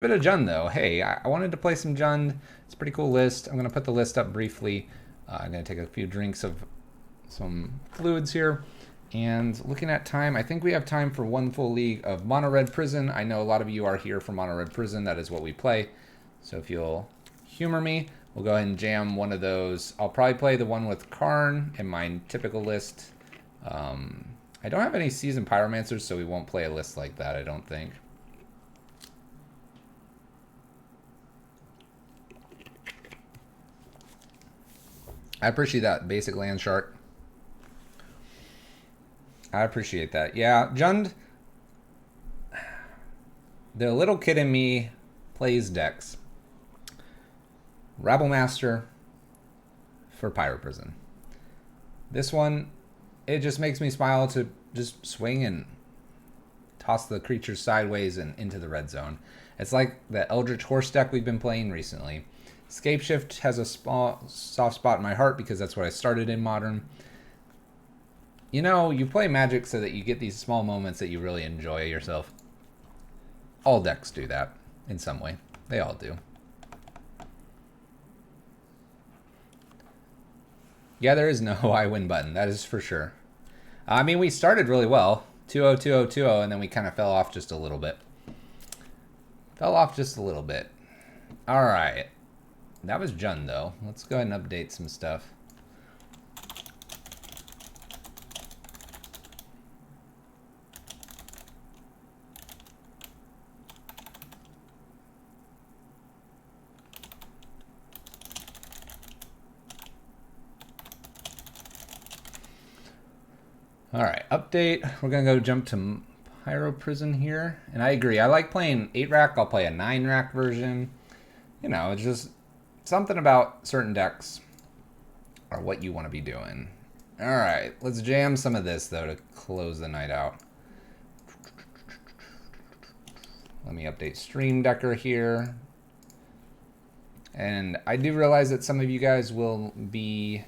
Bit of Jund though. Hey, I wanted to play some Jund. It's a pretty cool list. I'm gonna put the list up briefly. I'm gonna take a few drinks of some fluids here. And looking at time, I think we have time for one full league of Mono Red Prison. I know a lot of you are here for Mono Red Prison. That is what we play. So if you'll humor me, we'll go ahead and jam one of those. I'll probably play the one with Karn in my typical list. I don't have any seasoned pyromancers, so we won't play a list like that, I don't think. I appreciate that basic land chart. I appreciate that. Yeah, Jund, the little kid in me plays decks. Rabble Master for Pyro Prison. This one, it just makes me smile to just swing and toss the creatures sideways and into the red zone. It's like the Eldritch Horse deck we've been playing recently. Scape Shift has a small soft spot in my heart because that's what I started in Modern. You know, you play Magic so that you get these small moments that you really enjoy yourself. All decks do that in some way. They all do. Yeah, there is no I win button. That is for sure. I mean, we started really well. 2-0, 2-0, 2-0, and then we kind of fell off just a little bit. Fell off just a little bit. All right. That was Jund, though. Let's go ahead and update some stuff. All right, update. We're going to go jump to Pyro Prison here. And I agree. I like playing 8-rack. I'll play a 9-rack version. You know, it's just something about certain decks or what you want to be doing. All right, let's jam some of this, though, to close the night out. Let me update Stream Decker here. And I do realize that some of you guys will be...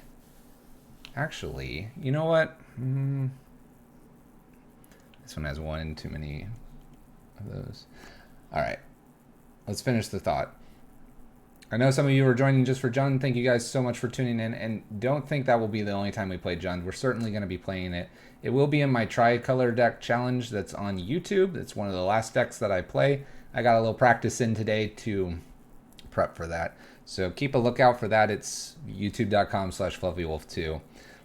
Actually, you know what? This one has one too many of those. All right, let's finish the thought. I know some of you are joining just for Jund. Thank you guys so much for tuning in. And don't think that will be the only time we play Jund. We're certainly going to be playing it. It will be in my Tricolor deck challenge that's on YouTube. It's one of the last decks that I play. I got a little practice in today to prep for that. So keep a lookout for that. It's youtube.com/fluffywolf2.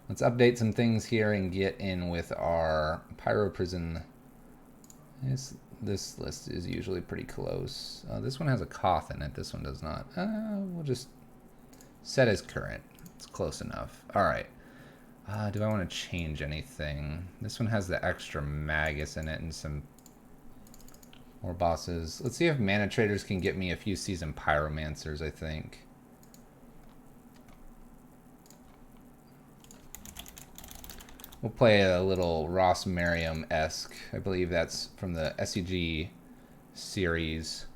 Let's update some things here and get in with our Pyro Prison. This list is usually pretty close. This one has a Koth in it. This one does not. We'll just set as current. It's close enough. All right. Do I want to change anything? This one has the extra Magus in it and some more bosses. Let's see if Mana Traders can get me a few seasoned Pyromancers, I think. We'll play a little Ross Merriam-esque. I believe that's from the SEG series.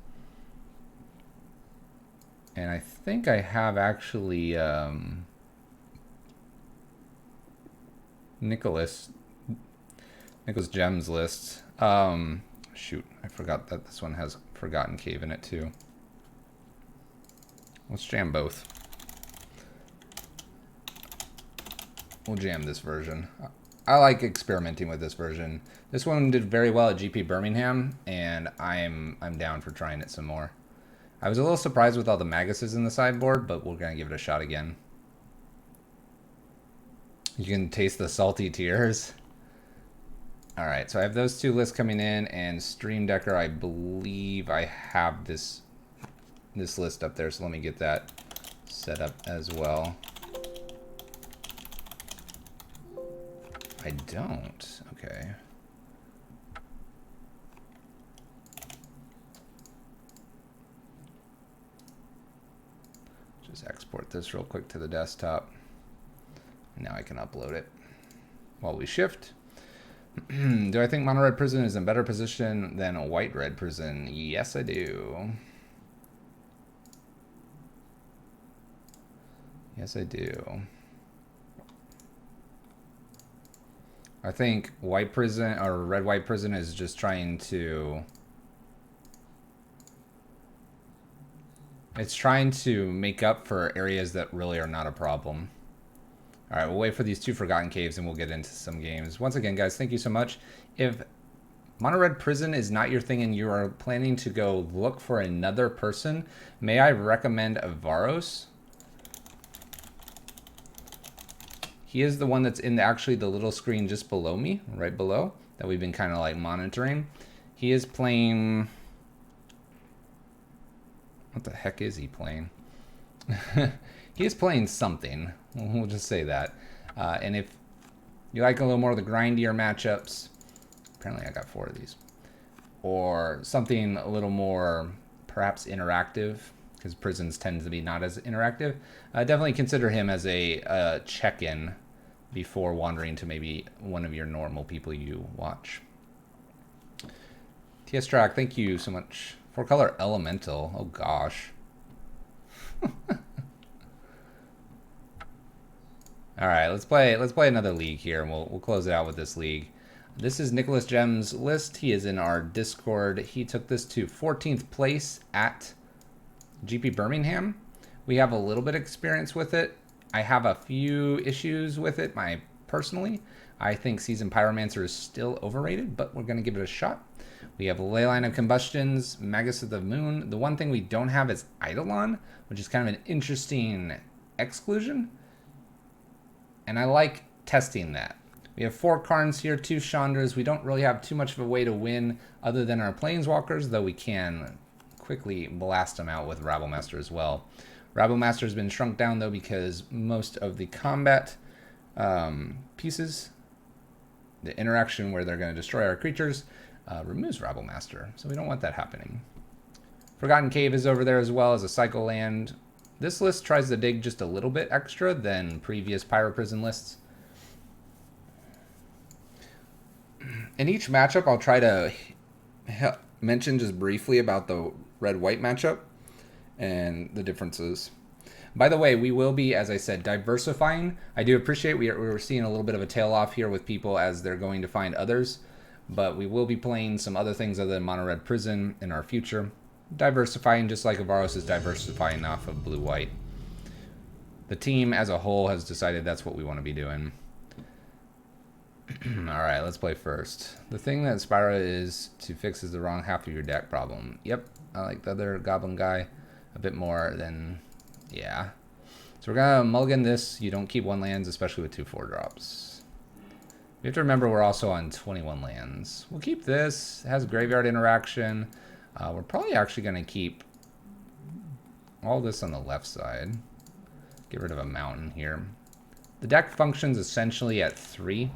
And I think I have actually Nicholas Gems list. Shoot, I forgot that this one has Forgotten Cave in it too. Let's jam both. We'll jam this version. I like experimenting with this version. This one did very well at GP Birmingham, and I'm down for trying it some more. I was a little surprised with all the Maguses in the sideboard, but we're gonna give it a shot again. You can taste the salty tears. All right, so I have those two lists coming in, and Stream Decker, I believe I have this list up there, so let me get that set up as well. I don't. Okay. Just export this real quick to the desktop. And now I can upload it while we shift. Do I think Mono Red Prison is in better position than a White Red Prison? Yes, I do. Yes, I do. I think White Prison or Red White Prison is just trying to It's trying to make up for areas that really are not a problem. All right, we'll wait for these 2 Forgotten Caves and we'll get into some games. Once again, guys, thank you so much. If Mono Red Prison is not your thing and you are planning to go look for another person, may I recommend Avaros? He is the one that's in actually the little screen just below me, right below, that we've been kind of like monitoring. He is playing... What the heck is he playing? He is playing something. We'll just say that. And if you like a little more of the grindier matchups, apparently I got 4 of these, or something a little more perhaps interactive, because prisons tend to be not as interactive, definitely consider him as a check-in before wandering to maybe one of your normal people you watch. TS Track, thank you so much. 4-color Elemental. Oh gosh. All right, let's play another league here, and we'll close it out with this league. This is Nicholas Gem's list. He is in our Discord. He took this to 14th place at GP Birmingham. We have a little bit of experience with it. I have a few issues with it personally. I think Seasoned Pyromancer is still overrated, but we're going to give it a shot. We have Leyline of Combustions, Magus of the Moon. The one thing we don't have is Eidolon, which is kind of an interesting exclusion. And I like testing that. We have 4 Karns here, 2 Chandras. We don't really have too much of a way to win other than our Planeswalkers, though we can quickly blast them out with Rabblemaster as well. Rabblemaster has been shrunk down, though, because most of the combat pieces, the interaction where they're going to destroy our creatures, removes Rabblemaster, so we don't want that happening. Forgotten Cave is over there as well as a Cycle Land. This list tries to dig just a little bit extra than previous Pyro Prison lists. In each matchup, I'll try to mention just briefly about the red-white matchup and the differences. By the way, we will be, as I said, diversifying. I do appreciate we're seeing a little bit of a tail off here with people as they're going to find others, but we will be playing some other things other than Mono Red Prison in our future. Diversifying just like Avaros is diversifying off of blue-white. The team as a whole has decided that's what we want to be doing. Alright, let's play first. The thing that Spyro is to fix is the wrong half of your deck problem. Yep, I like the other Goblin guy a bit more than... yeah. So we're going to mulligan this. You don't keep 1 lands, especially with 2 4-drops. You have to remember we're also on 21 lands. We'll keep this. It has graveyard interaction. We're probably actually going to keep all this on the left side. Get rid of a mountain here. The deck functions essentially at 3.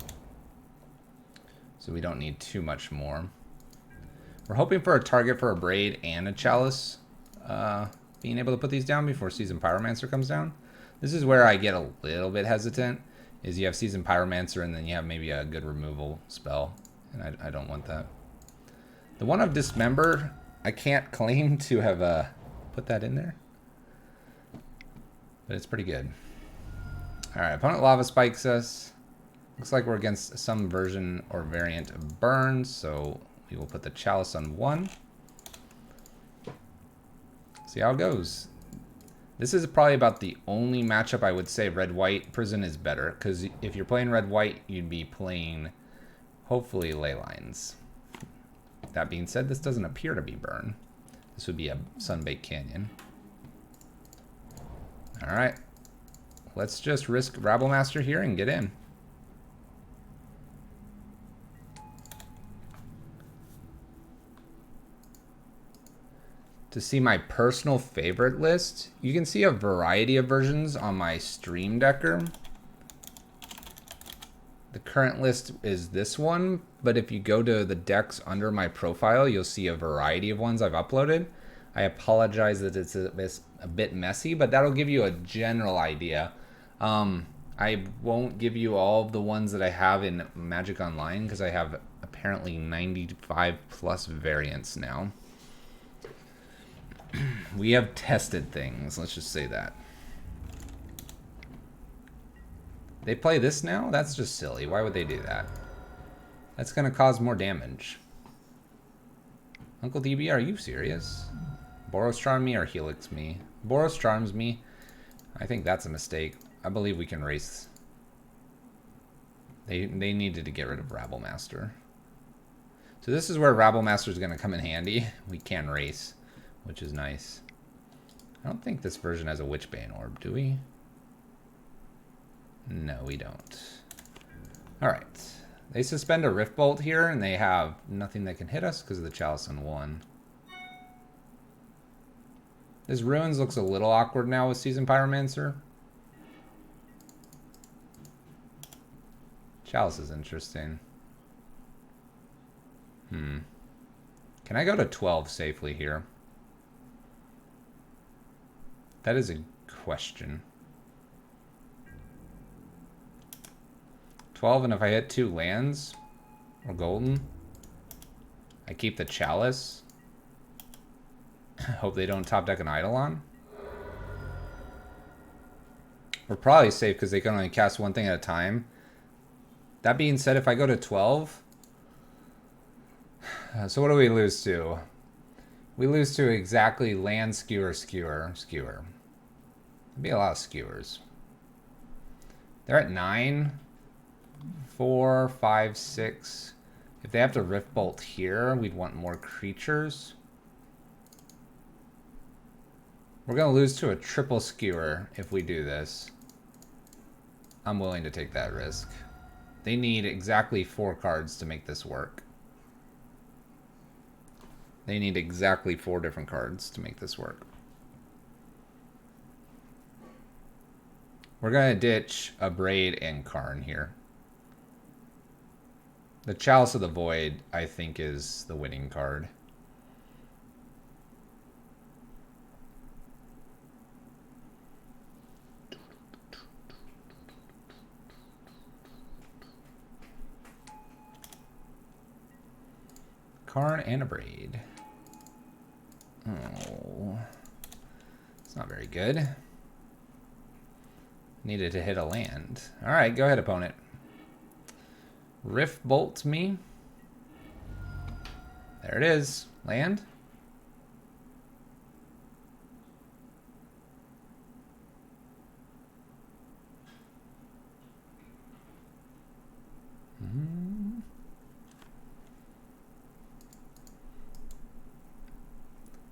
So we don't need too much more. We're hoping for a target for a Braid and a Chalice. Being able to put these down before Seasoned Pyromancer comes down. This is where I get a little bit hesitant. Is you have Seasoned Pyromancer and then you have maybe a good removal spell. And I don't want that. The one of Dismember, I can't claim to have put that in there. But it's pretty good. Alright, opponent Lava Spikes us. Looks like we're against some version or variant of Burn, so we will put the Chalice on 1. See how it goes. This is probably about the only matchup I would say red-white Prison is better, because if you're playing red-white, you'd be playing, hopefully, Leylines. That being said, this doesn't appear to be Burn. This would be a Sunbaked Canyon. Alright. Let's just risk Rabblemaster here and get in. To see my personal favorite list, you can see a variety of versions on my Stream Decker. The current list is this one, but if you go to the decks under my profile, you'll see a variety of ones I've uploaded. I apologize that it's a bit messy, but that'll give you a general idea. I won't give you all of the ones that I have in Magic Online because I have apparently 95 plus variants now. We have tested things, let's just say that. They play this now? That's just silly. Why would they do that? That's going to cause more damage. Uncle DB, are you serious? Boros Charm me or Helix me? Boros Charms me. I think that's a mistake. I believe we can race. They needed to get rid of Rabblemaster. So this is where Rabblemaster is going to come in handy. We can race, which is nice. I don't think this version has a Witchbane Orb, do we? No, we don't. Alright. They suspend a Rift Bolt here, and they have nothing that can hit us because of the Chalice on 1. This Ruins looks a little awkward now with Seasoned Pyromancer. Chalice is interesting. Can I go to 12 safely here? That is a question. 12, and if I hit 2 lands or golden, I keep the Chalice. Hope they don't top deck an Eidolon. We're probably safe because they can only cast one thing at a time. That being said, if I go to 12... so what do we lose to? We lose to exactly land, skewer. There'd be a lot of skewers. They're at 9. 4, 5, 6. If they have to Rift Bolt here, we'd want more creatures. We're going to lose to a triple skewer if we do this. I'm willing to take that risk. They need exactly 4 cards to make this work. They need exactly 4 different cards to make this work. We're going to ditch a Braid and Karn here. The Chalice of the Void, I think, is the winning card. Karn and a Braid. Oh, it's not very good. Needed to hit a land. All right, go ahead, opponent. Rift Bolt me. There it is. Land.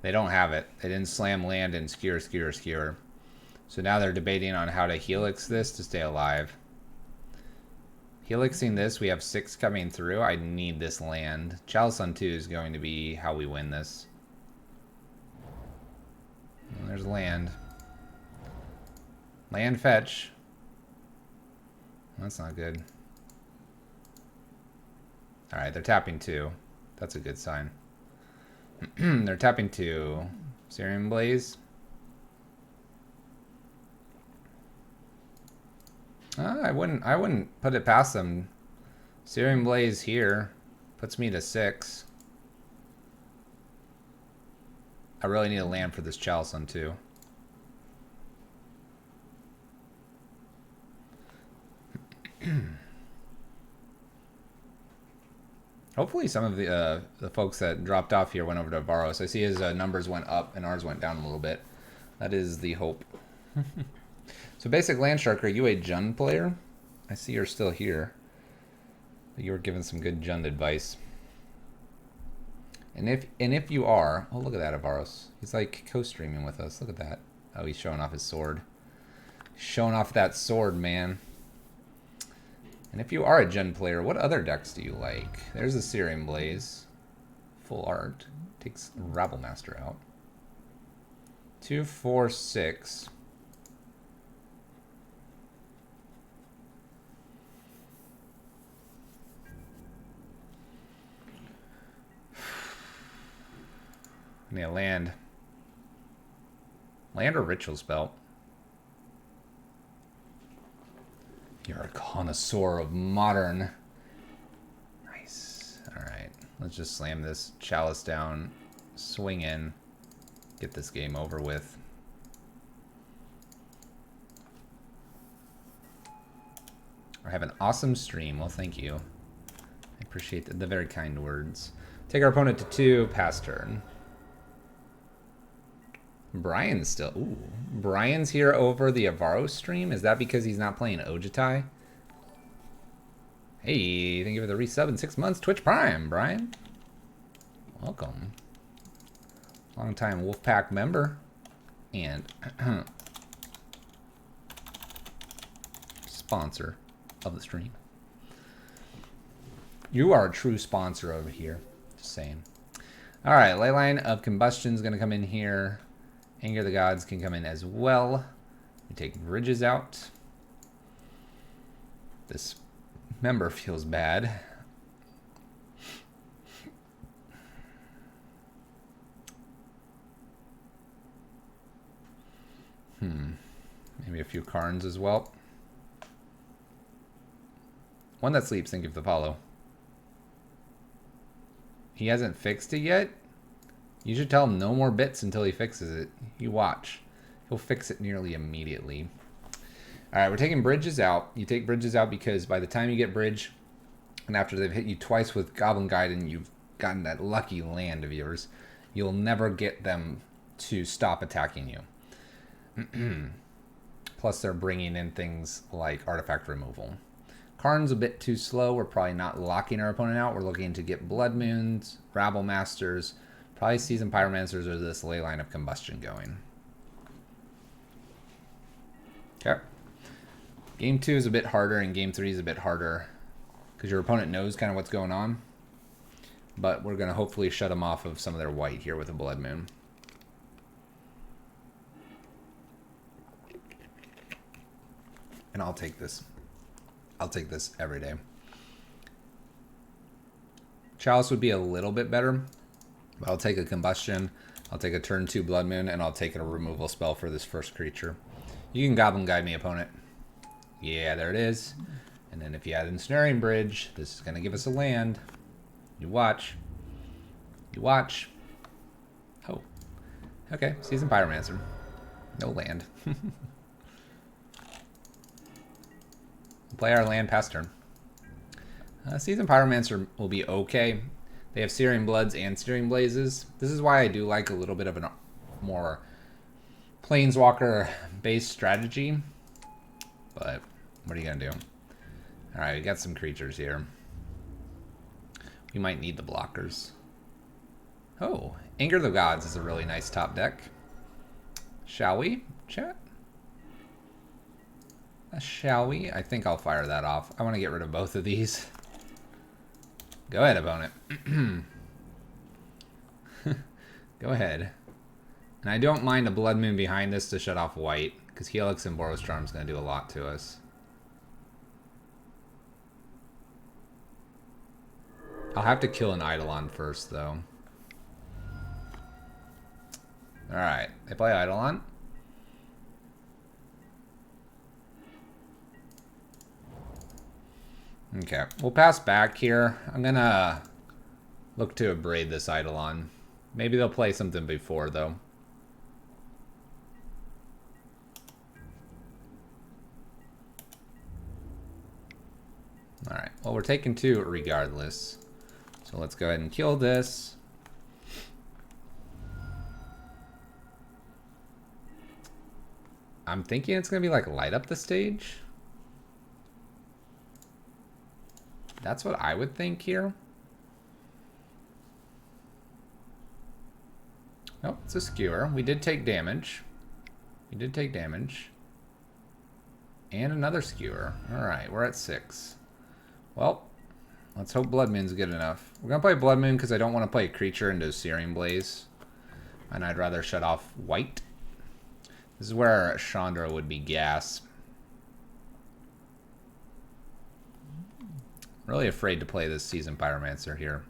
They don't have it. They didn't slam land and skewer. So now they're debating on how to helix this to stay alive. Helixing this, we have 6 coming through. I need this land. Chalice on 2 is going to be how we win this. And there's land. Land fetch. That's not good. Alright, they're tapping 2. That's a good sign. They're tapping 2. Searing Blaze. I wouldn't put it past them. Searing Blaze here puts me to 6. I really need a land for this Chalice on 2. Hopefully some of the folks that dropped off here went over to Varos. I see his numbers went up and ours went down a little bit. That is the hope. So basic Landshark, are you a Jund player? I see you're still here. You were given some good Jund advice. And if you are, oh look at that, Avaros. He's like co-streaming with us. Look at that. Oh, he's showing off his sword. Showing off that sword, man. And if you are a Jund player, what other decks do you like? There's a Searing Blaze. Full art. Takes Rabblemaster out. 2, 4, 6. I need a land. Land or Ritual Spell? You're a connoisseur of modern. Nice. Alright. Let's just slam this Chalice down. Swing in. Get this game over with. I have an awesome stream. Well, thank you. I appreciate the very kind words. Take our opponent to 2. Pass turn. Brian's still... Ooh. Brian's here over the Avaro stream? Is that because he's not playing Ojitai? Hey, thank you for the resub in 6 months. Twitch Prime, Brian. Welcome. Long-time Wolfpack member. And sponsor of the stream. You are a true sponsor over here. Just saying. Alright, Leyline of Combustion is going to come in here. Anger of the Gods can come in as well. We take Bridges out. This member feels bad. Maybe a few Karns as well. One that sleeps, thank you for the follow. He hasn't fixed it yet? You should tell him no more bits until he fixes it. You watch. He'll fix it nearly immediately. Alright, we're taking Bridges out. You take Bridges out because by the time you get Bridge, and after they've hit you twice with Goblin Guide and you've gotten that lucky land of yours, you'll never get them to stop attacking you. Plus they're bringing in things like artifact removal. Karn's a bit too slow. We're probably not locking our opponent out. We're looking to get Blood Moons, Rabble Masters, probably Seasoned Pyromancers or this Leyline of Combustion going. Okay. Game 2 is a bit harder and Game 3 is a bit harder because your opponent knows kind of what's going on. But we're going to hopefully shut them off of some of their white here with a Blood Moon. And I'll take this. I'll take this every day. Chalice would be a little bit better. But I'll take a Combustion. I'll take a turn 2 Blood Moon. And I'll take a removal spell for this first creature. You can Goblin Guide me, opponent. Yeah, there it is. And then if you add Ensnaring Bridge, this is going to give us a land. You watch. You watch. Oh. Okay, Seasoned Pyromancer. No land. Play our land past turn. Seasoned Pyromancer will be okay. They have Searing Bloods and Searing Blazes. This is why I do like a little bit of a more Planeswalker-based strategy. But what are you going to do? Alright, we got some creatures here. We might need the blockers. Oh, Anger of the Gods is a really nice top deck. Shall we, chat? Shall we? I think I'll fire that off. I want to get rid of both of these. Go ahead, opponent. Go ahead. And I don't mind a Blood Moon behind this to shut off white, because Helix and Boros Charm is going to do a lot to us. I'll have to kill an Eidolon first, though. Alright, they play Eidolon. Okay, we'll pass back here. I'm gonna look to abrade this Eidolon. Maybe they'll play something before, though. Alright, well, we're taking 2 regardless. So let's go ahead and kill this. I'm thinking it's gonna be like light up the stage. That's what I would think here. Oh, it's a skewer. We did take damage. We did take damage. And another skewer. Alright, we're at 6. Well, let's hope Blood Moon's good enough. We're going to play Blood Moon because I don't want to play a creature into Searing Blaze. And I'd rather shut off white. This is where Chandra would be gas. Really afraid to play this Seasoned Pyromancer here.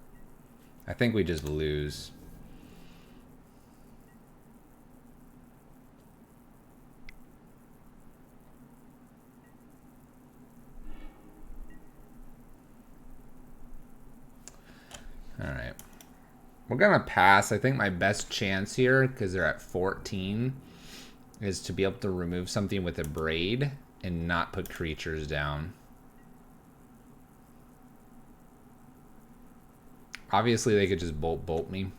I think we just lose. Alright. We're going to pass. I think my best chance here, because they're at 14, is to be able to remove something with a braid and not put creatures down. Obviously, they could just bolt me.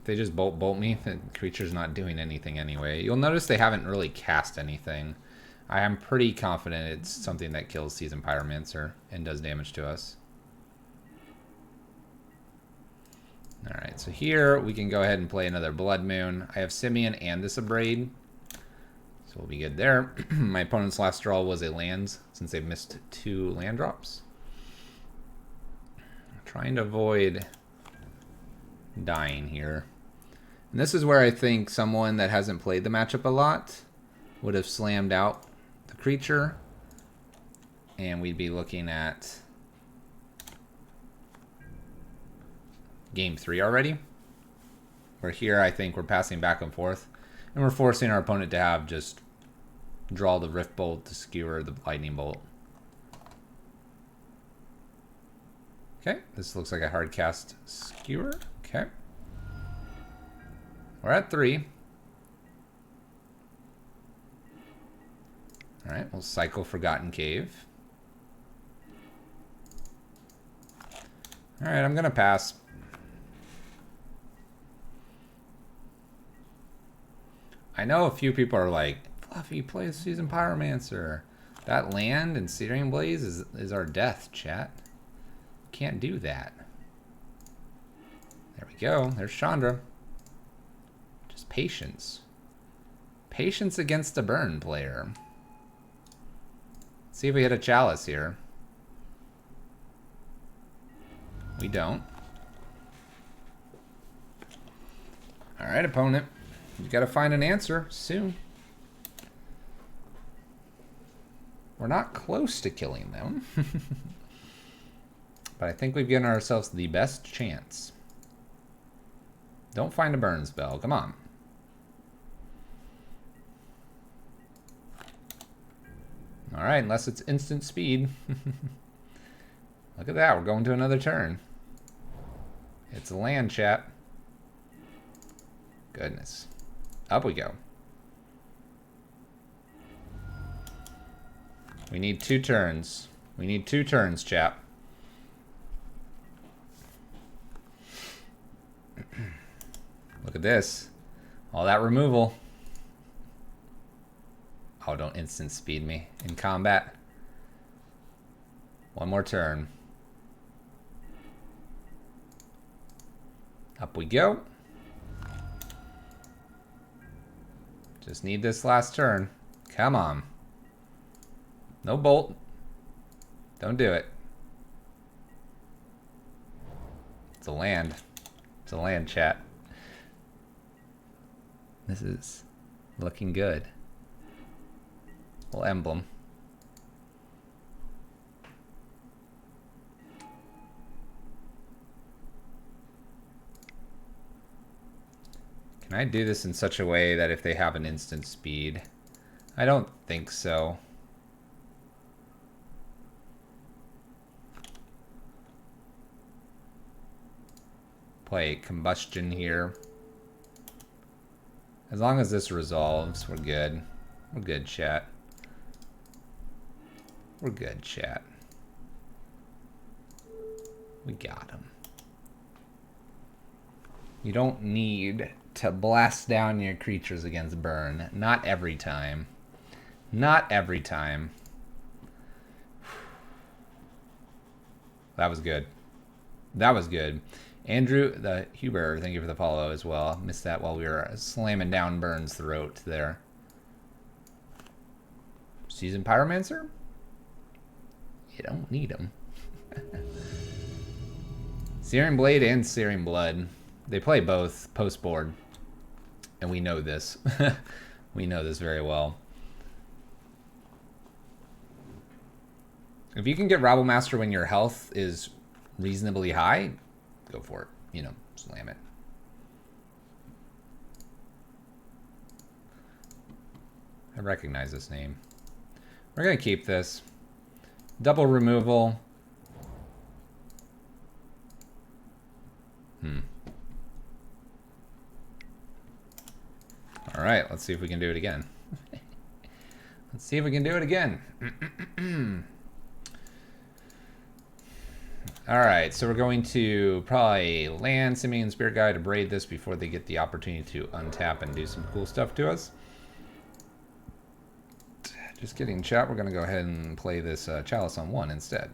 If they just bolt me, the creature's not doing anything anyway. You'll notice they haven't really cast anything. I am pretty confident it's something that kills Seasoned Pyromancer and does damage to us. Alright, so here we can go ahead and play another Blood Moon. I have Simeon and this Abrade, so we'll be good there. My opponent's last draw was a lands, since they've missed 2 land drops. I'm trying to avoid dying here. And this is where I think someone that hasn't played the matchup a lot would have slammed out the creature, and we'd be looking at game 3 already. Where here I think we're passing back and forth, and we're forcing our opponent to have just draw the Rift Bolt to skewer the Lightning Bolt. Okay, this looks like a hard cast skewer. Okay. We're at 3. Alright, we'll cycle Forgotten Cave. Alright, I'm gonna pass. I know a few people are like, Fluffy, play Seasoned Pyromancer. That land and Searing Blaze is our death, chat. Can't do that. There we go. There's Chandra. Just patience. Patience against a burn player. Let's see if we hit a Chalice here. We don't. Alright, opponent. You gotta find an answer soon. We're not close to killing them. But I think we've given ourselves the best chance. Don't find a burn spell. Come on. Alright, unless it's instant speed. Look at that. We're going to another turn. It's a land, chat. Goodness. Up we go. We need 2 turns. We need 2 turns, chap. Look at this. All that removal. Oh, don't instant speed me in combat. One more turn. Up we go. Just need this last turn. Come on. No bolt. Don't do it. It's a land. It's a land, chat. This is looking good. Little emblem. Can I do this in such a way that if they have an instant speed? I don't think so. Play combustion here. As long as this resolves, we're good. We're good, chat. We're good, chat. We got him. You don't need to blast down your creatures against burn. Not every time. Not every time. That was good. That was good. Andrew, the Huber, thank you for the follow as well. Missed that while we were slamming down Burn's throat there. Seasoned Pyromancer? You don't need him. Searing Blade and Searing Blood. They play both post-board. And we know this. We know this very well. If you can get Rabblemaster when your health is reasonably high, go for it. You know, slam it. I recognize this name. We're going to keep this. Double removal. All right, let's see if we can do it again. Let's see if we can do it again. Alright, so we're going to probably land Simian Spirit Guy to braid this before they get the opportunity to untap and do some cool stuff to us. Just kidding, chat. We're going to go ahead and play this Chalice on 1 instead.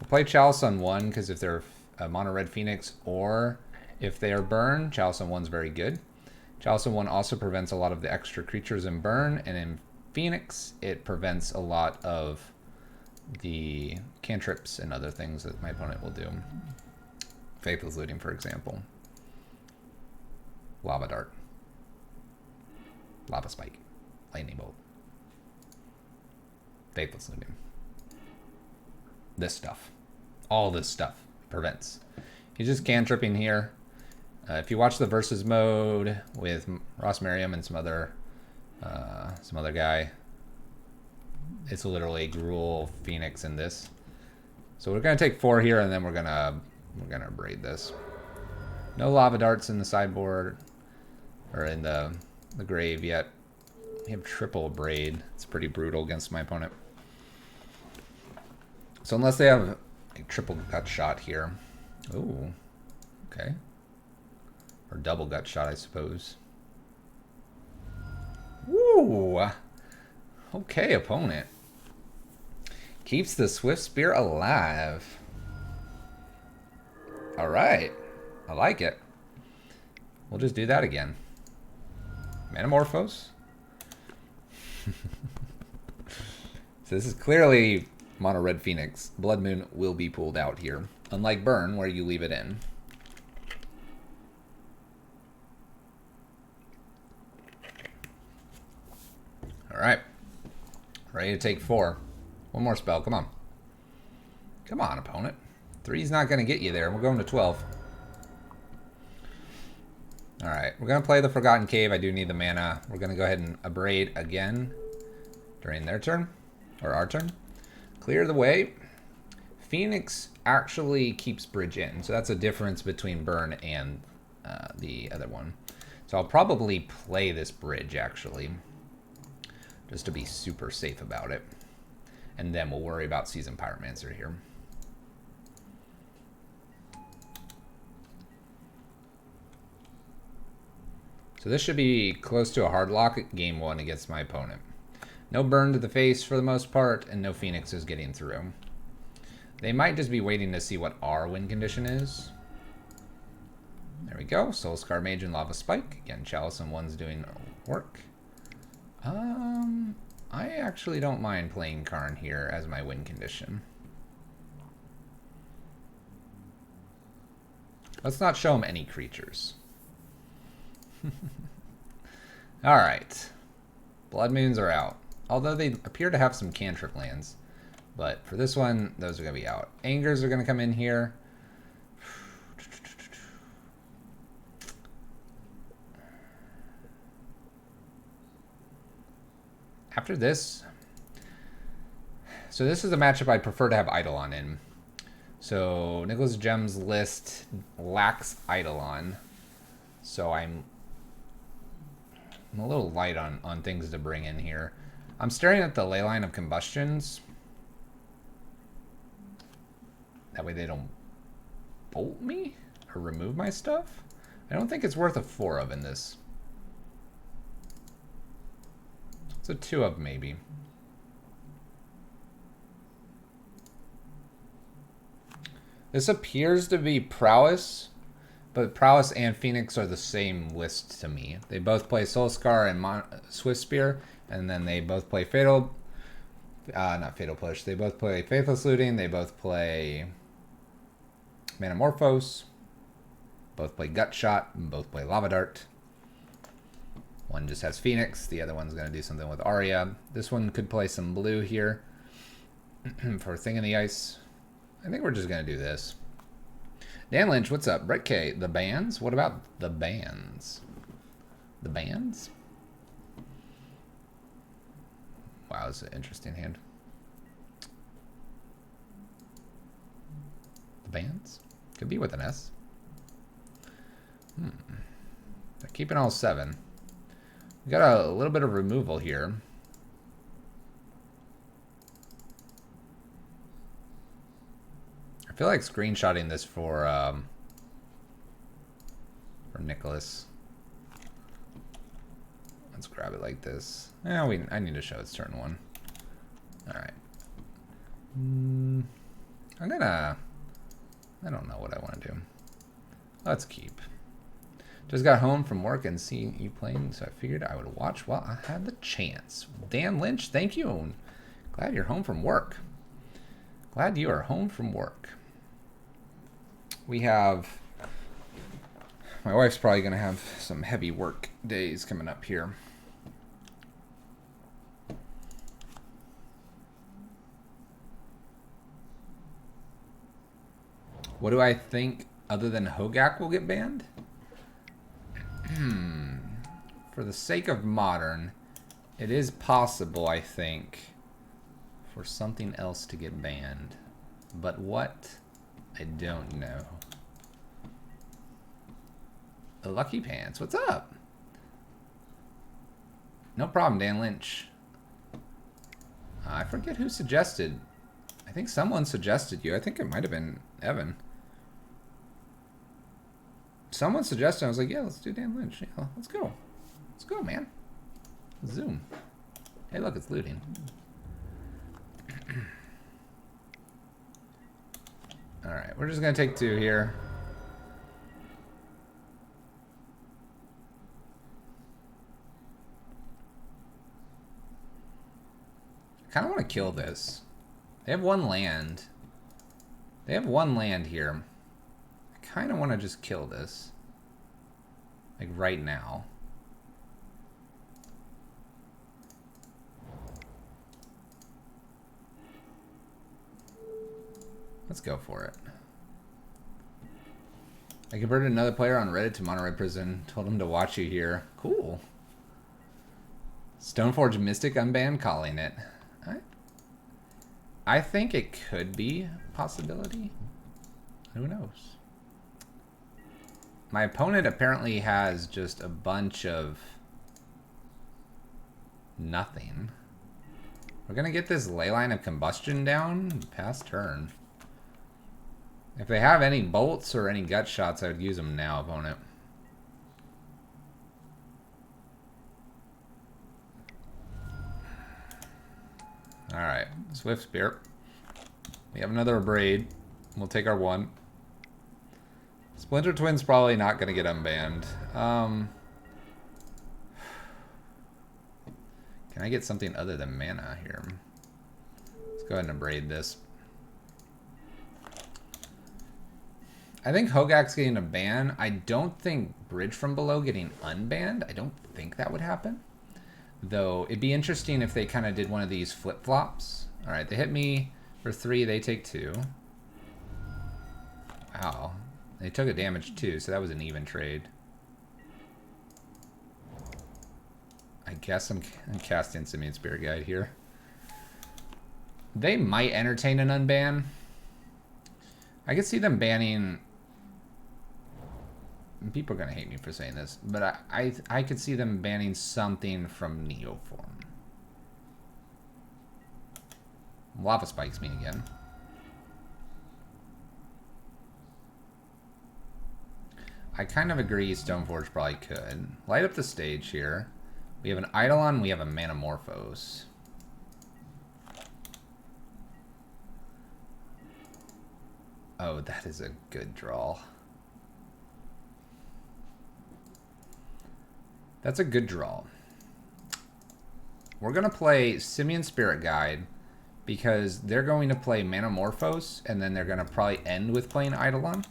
We'll play Chalice on 1 because if they're a Mono Red Phoenix or if they are Burn, Chalice on 1 is very good. Chalice on 1 also prevents a lot of the extra creatures in Burn, and in Phoenix, it prevents a lot of the cantrips and other things that my opponent will do. Faithless Looting, for example. Lava Dart. Lava Spike. Lightning Bolt. Faithless Looting. This stuff. All this stuff prevents. He's just cantripping here. If you watch the versus mode with Ross Merriam and some other guy, it's literally Gruul, Phoenix, and this. So we're gonna take 4 here, and then we're gonna braid this. No lava darts in the sideboard or in the grave yet. We have triple braid. It's pretty brutal against my opponent. So unless they have a triple gut shot here. Ooh, okay. Or double gut shot, I suppose. Woo! Okay, opponent. Keeps the Swift Spear alive. Alright. I like it. We'll just do that again. Manamorphose. So this is clearly Mono Red Phoenix. Blood Moon will be pulled out here. Unlike Burn, where you leave it in. Alright. Ready to take 4. One more spell, come on. Come on, opponent. 3's not going to get you there. We're going to 12. Alright, we're going to play the Forgotten Cave. I do need the mana. We're going to go ahead and abrade again during their turn. Or our turn. Clear the way. Phoenix actually keeps bridge in. So that's a difference between Burn and the other one. So I'll probably play this bridge, actually. Just to be super safe about it. And then we'll worry about Seasoned Pyromancer here. So this should be close to a hard lock at game 1 against my opponent. No burn to the face for the most part, and no Phoenix is getting through. They might just be waiting to see what our win condition is. There we go. Soulscar Mage and Lava Spike. Again, Chalice on 1's doing work. I actually don't mind playing Karn here as my win condition. Let's not show him any creatures. Alright. Blood Moons are out. Although they appear to have some cantrip lands. But for this one, those are going to be out. Angers are going to come in here. After this, so this is a matchup I'd prefer to have Eidolon in. So Nicholas Gem's list lacks Eidolon. So I'm a little light on things to bring in here. I'm staring at the Leyline of Combustions. That way they don't bolt me or remove my stuff. I don't think it's worth a 4 of in this. It's a 2 of maybe. This appears to be Prowess, but Prowess and Phoenix are the same list to me. They both play Soulscar and Swift Spear, and then they both play Fatal... not Fatal Push. They both play Faithless Looting. They both play Manamorphose. Both play Gut Shot. And both play Lava Dart. One just has Phoenix. The other one's going to do something with Arya. This one could play some blue here for Thing in the Ice. I think we're just going to do this. Dan Lynch, what's up? Brett K, the bands? What about the bands? The bands? Wow, that's an interesting hand. The bands? Could be with an S. They're keeping all 7. We got a little bit of removal here. feel like screenshotting this for Nicholas. Let's grab it like this. Yeah, I need to show its turn 1. All right. I don't know what I want to do. Let's keep. Just got home from work and seen you playing, so I figured I would watch while I had the chance. Dan Lynch, thank you. Glad you're home from work. Glad you are home from work. We have... My wife's probably going to have some heavy work days coming up here. What do I think other than Hogak will get banned? For the sake of modern, it is possible, I think, for something else to get banned. But what? I don't know. The Lucky Pants, what's up? No problem, Dan Lynch. I forget who suggested. I think someone suggested you. I think it might have been Evan. Someone suggested, I was like, yeah, let's do Dan Lynch. Yeah, let's go. Let's go, man. Zoom. Hey, look, it's looting. All right, we're just going to take 2 here. I kind of want to kill this. They have 1 land. They have 1 land here. I kind of want to just kill this. Like right now. Let's go for it. I converted another player on Reddit to Monterey Prison. Told him to watch you here. Cool. Stoneforge Mystic unbanned, calling it. I think it could be a possibility. Who knows? My opponent apparently has just a bunch of nothing. We're going to get this Leyline of Combustion down past turn. If they have any bolts or any gut shots, I would use them now, opponent. Alright, Swift Spirit. We have another Abrade. We'll take our 1. Splinter Twin's probably not going to get unbanned. Can I get something other than mana here? Let's go ahead and Abrade this. I think Hogak's getting a ban. I don't think Bridge from Below getting unbanned. I don't think that would happen. Though, it'd be interesting if they kind of did one of these flip-flops. Alright, they hit me for 3, they take 2. Wow. They took a damage too, so that was an even trade. I guess I'm casting Simian Spirit Guide here. They might entertain an unban. I could see them banning... People are going to hate me for saying this, but I could see them banning something from Neoform. Lava Spikes me again. I kind of agree Stoneforge probably could. Light up the stage here. We have an Eidolon, we have a Manamorphose. Oh, that is a good draw. That's a good draw. We're going to play Simian Spirit Guide because they're going to play Manamorphose and then they're going to probably end with playing Eidolon.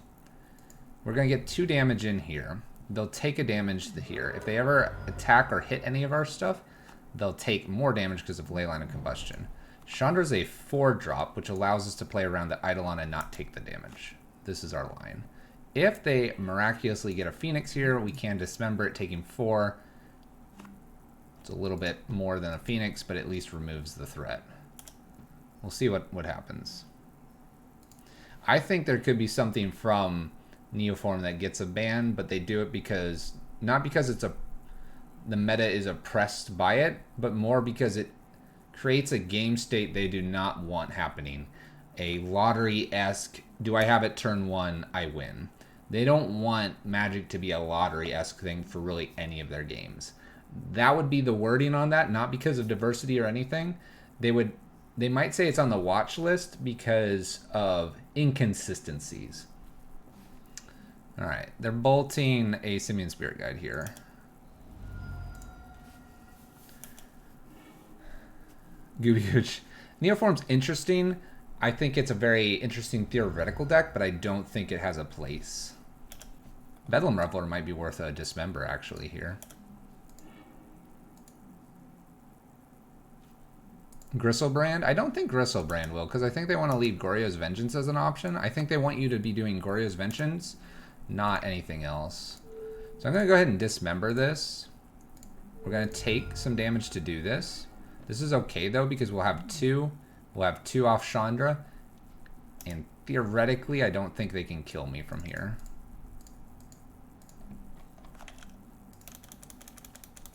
We're going to get 2 damage in here. They'll take a damage here. If they ever attack or hit any of our stuff, they'll take more damage because of Leyline of Combustion. Chandra's a 4-drop, which allows us to play around the Eidolon and not take the damage. This is our line. If they miraculously get a Phoenix here, we can dismember it, taking 4. It's a little bit more than a Phoenix, but at least removes the threat. We'll see what happens. I think there could be something from Neoform that gets a ban, but they do it because, not because it's the meta is oppressed by it, but more because it creates a game state they do not want happening. a lottery-esque, do I have it turn 1, I win. They don't want Magic to be a lottery-esque thing for really any of their games. That would be the wording on that, not because of diversity or anything. They might say it's on the watch list because of inconsistencies. All right, they're bolting a Simian Spirit Guide here. Gooby Gooch. Neoform's interesting. I think it's a very interesting theoretical deck, but I don't think it has a place. Bedlam Reveler might be worth a Dismember, actually, here. Gristlebrand? I don't think Gristlebrand will, because I think they want to leave Goryo's Vengeance as an option. I think they want you to be doing Goryo's Vengeance, not anything else. So I'm going to go ahead and Dismember this. We're going to take some damage to do this. This is okay, though, because we'll have two. We'll have 2 off Chandra. And theoretically, I don't think they can kill me from here.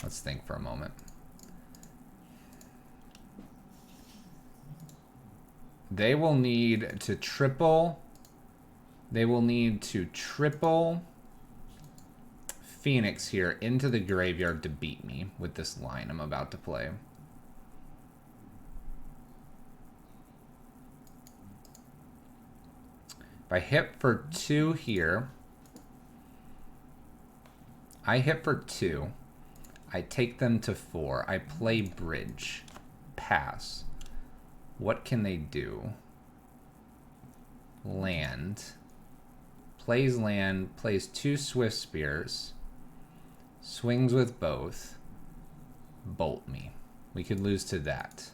Let's think for a moment. They will need to triple. They will need to triple Phoenix here into the graveyard to beat me with this line I'm about to play. If I hit for 2 here, I hit for 2. I take them to 4. I play bridge. Pass. What can they do? Land. Plays land. Plays 2 Swift Spears. Swings with both. Bolt me. We could lose to that.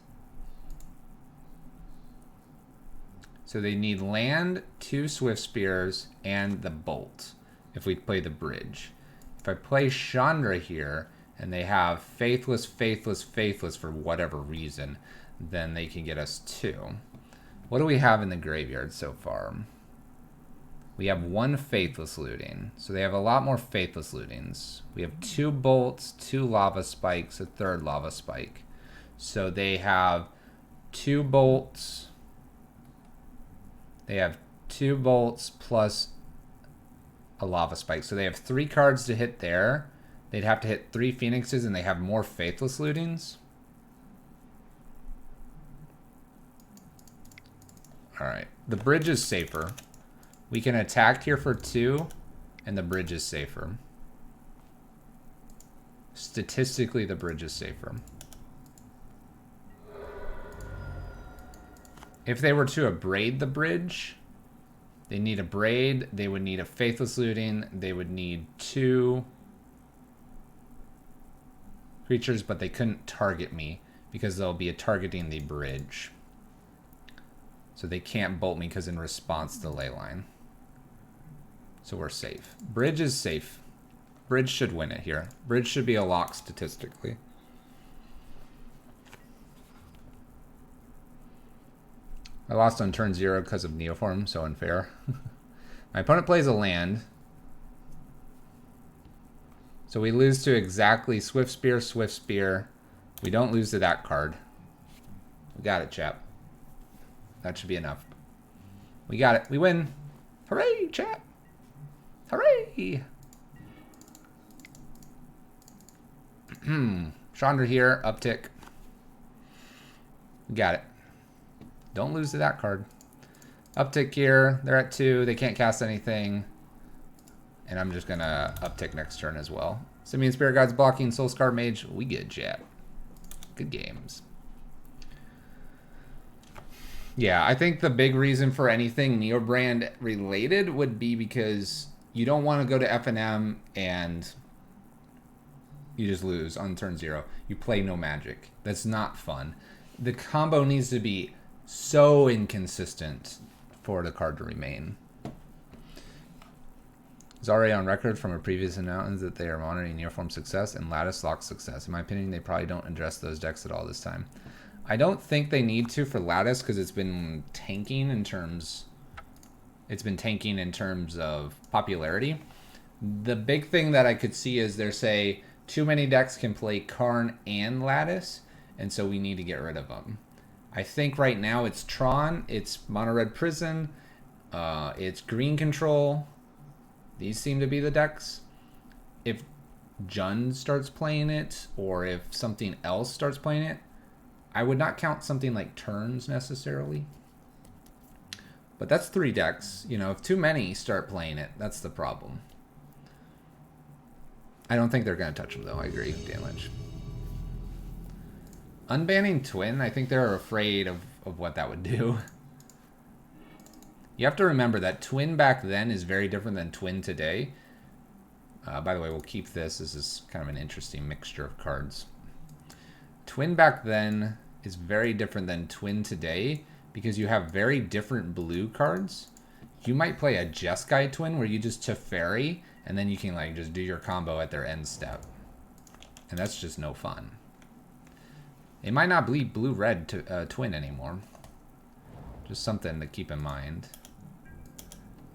So they need land, 2 Swift Spears, and the bolt if we play the bridge. If I play Chandra here, and they have Faithless, Faithless, Faithless for whatever reason, then they can get us 2. What do we have in the graveyard so far? We have 1 Faithless looting. So they have a lot more Faithless lootings. We have 2 bolts, 2 lava spikes, a 3rd lava spike. So they have 2 bolts. They have 2 bolts plus a lava spike. So they have 3 cards to hit there. They'd have to hit 3 Phoenixes, and they have more Faithless lootings. Alright. The bridge is safer. We can attack here for 2, and the bridge is safer. Statistically, the bridge is safer. If they were to abrade the bridge, they need a braid, they would need a Faithless looting, they would need 2 creatures, but they couldn't target me because they'll be targeting the bridge. So they can't bolt me because in response to the ley line. So we're safe. Bridge is safe. Bridge should win it here. Bridge should be a lock statistically. I lost on turn 0 because of Neoform, so unfair. My opponent plays a land. So we lose to exactly Swift Spear, Swift Spear. We don't lose to that card. We got it, chap. That should be enough. We got it. We win. Hooray, chap. Hooray. Chandra here, uptick. We got it. Don't lose to that card. Uptick here. They're at 2. They can't cast anything. And I'm just going to uptick next turn as well. Simian Spirit Guide's blocking. Soul Scar Mage. We good, chat. Good games. Yeah, I think the big reason for anything Neobrand related would be because you don't want to go to F&M and you just lose on turn 0. You play no magic. That's not fun. The combo needs to be so inconsistent for the card to remain. It's already on record from a previous announcement that they are monitoring Neoform success and Lattice Lock success. In my opinion, they probably don't address those decks at all this time. I don't think they need to for Lattice because it's been tanking in terms of popularity. The big thing that I could see is they're say too many decks can play Karn and Lattice, and so we need to get rid of them. I think right now it's Tron, it's Mono Red Prison, it's Green Control. These seem to be the decks. If Jund starts playing it, or if something else starts playing it, I would not count something like Turns necessarily. But that's 3 decks. You know, if too many start playing it, that's the problem. I don't think they're going to touch them, though. I agree, Damage. Unbanning Twin, I think they're afraid of what that would do. You have to remember that Twin back then is very different than Twin today. By the way, we'll keep this. This is kind of an interesting mixture of cards. Twin back then is very different than Twin today because you have very different blue cards. You might play a Jeskai Twin where you just Teferi and then you can like just do your combo at their end step. And that's just no fun. It might not be blue-red Twin anymore. Just something to keep in mind.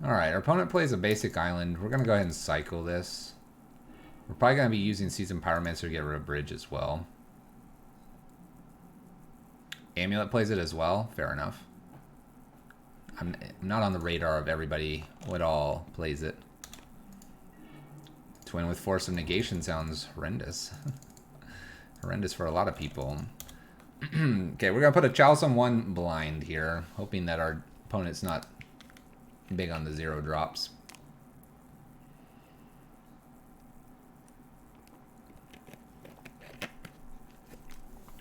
Alright, our opponent plays a basic island. We're going to go ahead and cycle this. We're probably going to be using Seasoned Pyromancer to get rid of Bridge as well. Amulet plays it as well. Fair enough. I'm not on the radar of everybody what all plays it. Twin with Force of Negation sounds horrendous. Horrendous for a lot of people. Okay, we're going to put a Chalice on 1 blind here, hoping that our opponent's not big on the 0 drops.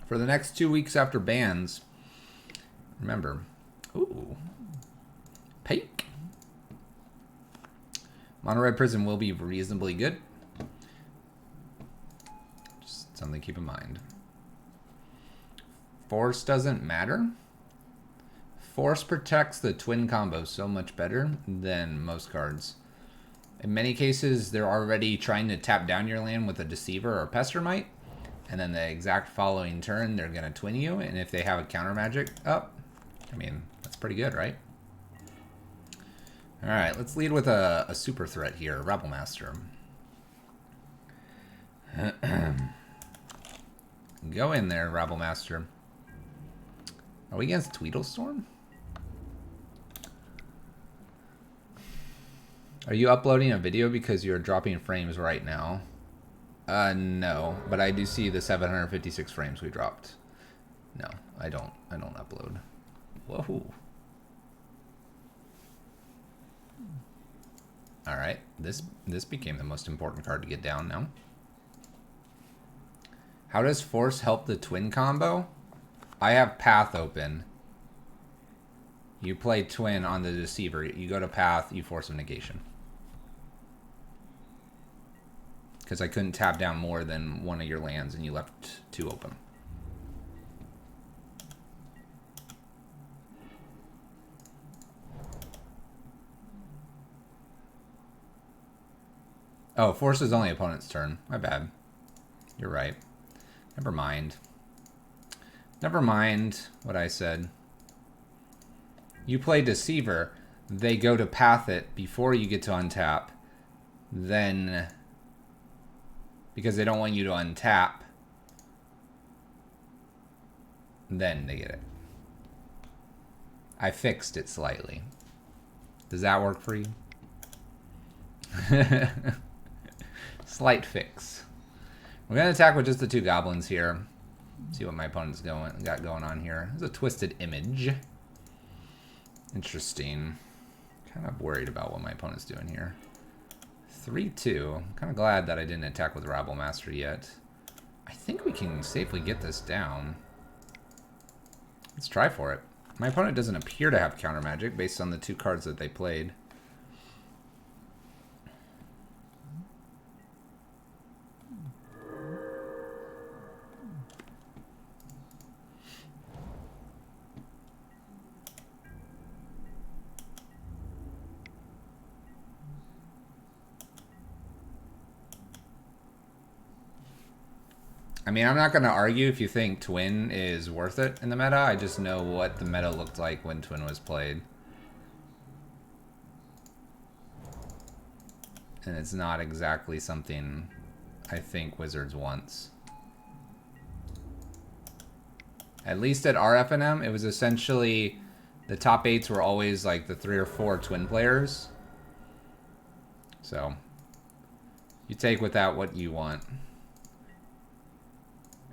For the next 2 weeks after bans, remember, ooh, Pake. Mono Red Prison will be reasonably good. Just something to keep in mind. Force doesn't matter. Force protects the twin combo so much better than most cards. In many cases, they're already trying to tap down your land with a Deceiver or Pestermite, and then the exact following turn, they're going to twin you, and if they have a counter magic up, I mean, that's pretty good, right? Alright, let's lead with a super threat here, Rebel Master. Go in there, Rebel Master. Are we against Tweedlestorm? Are you uploading a video because you're dropping frames right now? No, but I do see the 756 frames we dropped. No, I don't upload. Whoa. All right, this became the most important card to get down now. How does Force help the twin combo? I have Path open. You play Twin on the Deceiver. You go to Path, you Force of Negation. Because I couldn't tap down more than one of your lands and you left 2 open. Oh, Force is only opponent's turn. My bad. You're right. Never mind. Never mind what I said. You play Deceiver. They go to Path it before you get to untap. Then, because they don't want you to untap, then they get it. I fixed it slightly. Does that work for you? Slight fix. We're going to attack with just the 2 goblins here. See what my opponent's got going on here. There's a Twisted Image. Interesting. Kind of worried about what my opponent's doing here. 3-2. I'm kind of glad that I didn't attack with Rabble Master yet. I think we can safely get this down. Let's try for it. My opponent doesn't appear to have counter magic based on the 2 cards that they played. I mean, I'm not going to argue if you think Twin is worth it in the meta. I just know what the meta looked like when Twin was played. And it's not exactly something I think Wizards wants. At least at RFNM, it was essentially the top 8s were always like the 3 or 4 twin players. So you take with that what you want.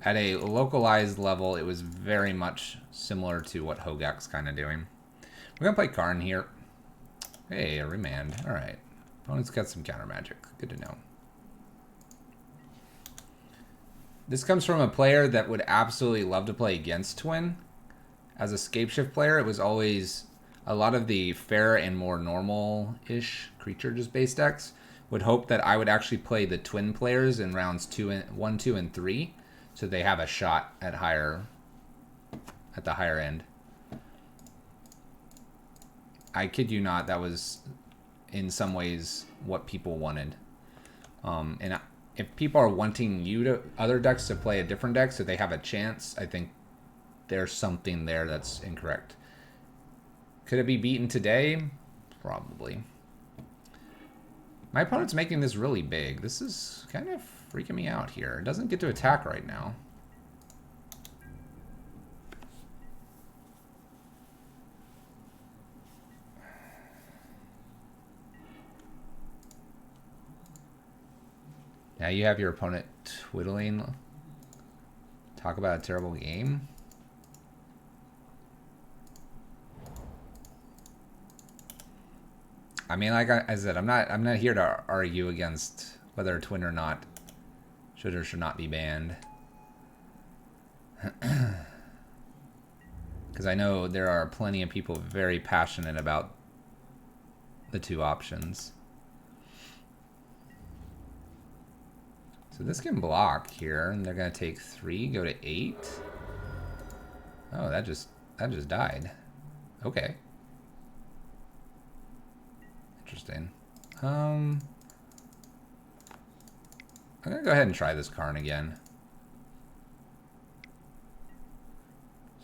At a localized level, it was very much similar to what Hogak's kind of doing. We're going to play Karn here. Hey, a remand. All right. Opponent's got some counter magic. Good to know. This comes from a player that would absolutely love to play against Twin. As a Scapeshift player, it was always a lot of the fair and more normal-ish creature just base decks would hope that I would actually play the Twin players in rounds 1, 2, and 3, so they have a shot at the higher end. I kid you not, that was in some ways what people wanted. And if people are wanting other decks to play a different deck so they have a chance, I think there's something there that's incorrect. Could it be beaten today? Probably. My opponent's making this really big. This is kind of freaking me out here. It doesn't get to attack right now. Now you have your opponent twiddling. Talk about a terrible game. I mean, like I said, I'm not here to argue against whether a twin or not should or should not be banned. Because I know there are plenty of people very passionate about the two options. So this can block here, and they're gonna take 3, go to 8. Oh, that just died. Okay. Interesting. I'm gonna go ahead and try this Karn again.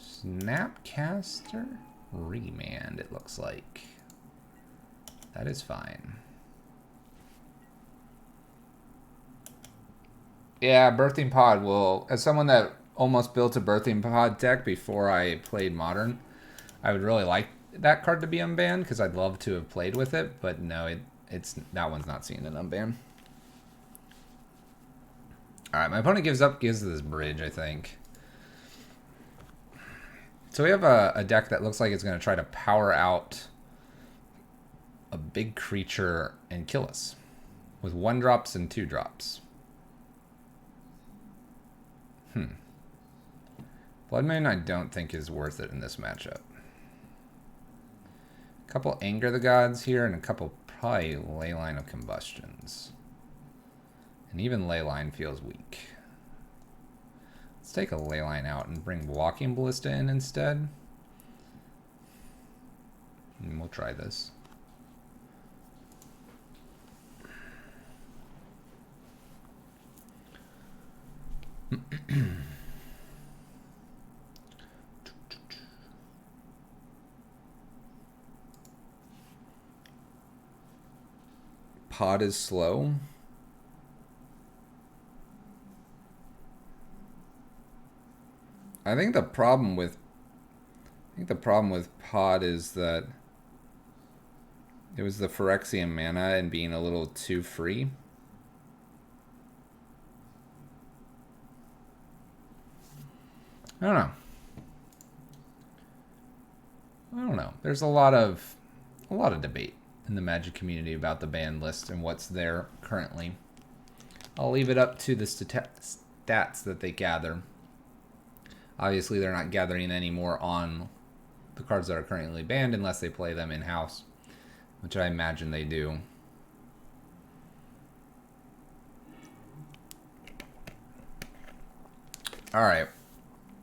Snapcaster Remand, it looks like. That is fine. Yeah, Birthing Pod will... As someone that almost built a Birthing Pod deck before I played Modern, I would really like that card to be unbanned because I'd love to have played with it, but no, it's that one's not seeing an unban. Alright, my opponent gives this bridge, I think. So we have a deck that looks like it's going to try to power out a big creature and kill us with 1-drops and 2-drops. Blood Moon I don't think is worth it in this matchup. A couple Anger the Gods here and a couple probably Leyline of Combustions. And even Leyline feels weak. Let's take a Leyline out and bring Walking Ballista in instead. And we'll try this. Pod is slow. I think the problem with Pod is that it was the Phyrexian mana and being a little too free. I don't know. There's a lot of debate in the Magic community about the ban list and what's there currently. I'll leave it up to the stats that they gather. Obviously, they're not gathering any more on the cards that are currently banned unless they play them in-house, which I imagine they do. Alright.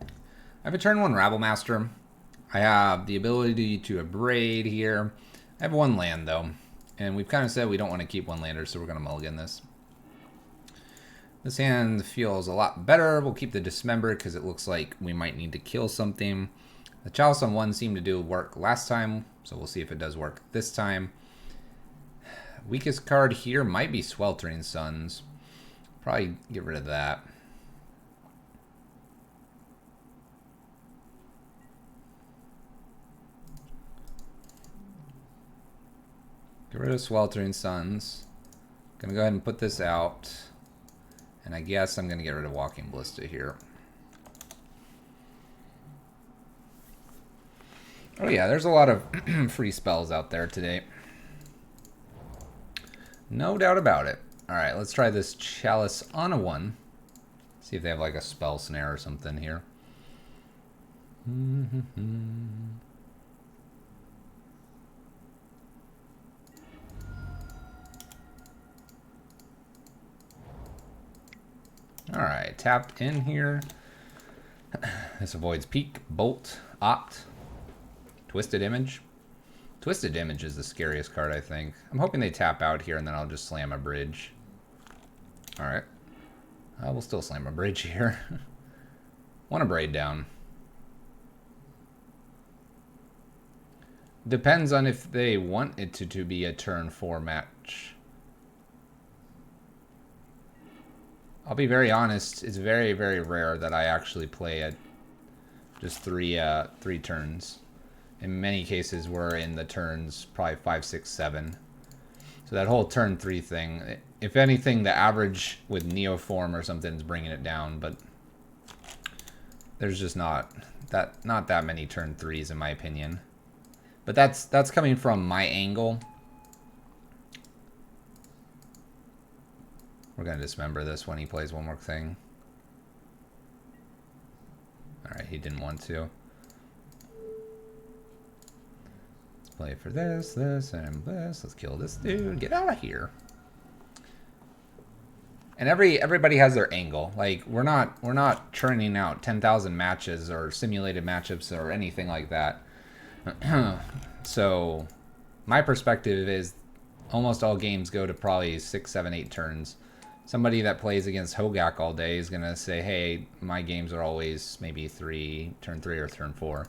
I have a turn 1 Rabble Master. I have the ability to abrade here. I have 1 land, though. And we've kind of said we don't want to keep 1 lander, so we're going to mulligan this. This hand feels a lot better. We'll keep the Dismember because it looks like we might need to kill something. The Chalice on 1 seemed to do work last time, so we'll see if it does work this time. Weakest card here might be Sweltering Suns. Probably get rid of that. Get rid of Sweltering Suns. Gonna go ahead and put this out. And I guess I'm gonna get rid of Walking Ballista here. Oh yeah, there's a lot of free spells out there today. No doubt about it. Alright, let's try this Chalice on a 1. See if they have like a spell snare or something here. Alright, tapped in here. This avoids Peak, Bolt, Opt, Twisted Image. Twisted Image is the scariest card, I think. I'm hoping they tap out here and then I'll just slam a bridge. Alright. We'll still slam a bridge here. Want to braid down. Depends on if they want it to be a turn 4 match. I'll be very honest, it's very, very rare that I actually play at just three turns. In many cases, we're in the turns probably 5, 6, 7. So that whole turn 3 thing, if anything, the average with Neoform or something is bringing it down, but there's just not that many turn 3s in my opinion. But that's coming from my angle. We're gonna dismember this when he plays one more thing. Alright, he didn't want to. Let's play for this, and this. Let's kill this dude. Get out of here. And everybody has their angle. Like we're not churning out 10,000 matches or simulated matchups or anything like that. So my perspective is almost all games go to probably 6, 7, 8 turns. Somebody that plays against Hogak all day is going to say, hey, my games are always maybe turn 3 or turn 4.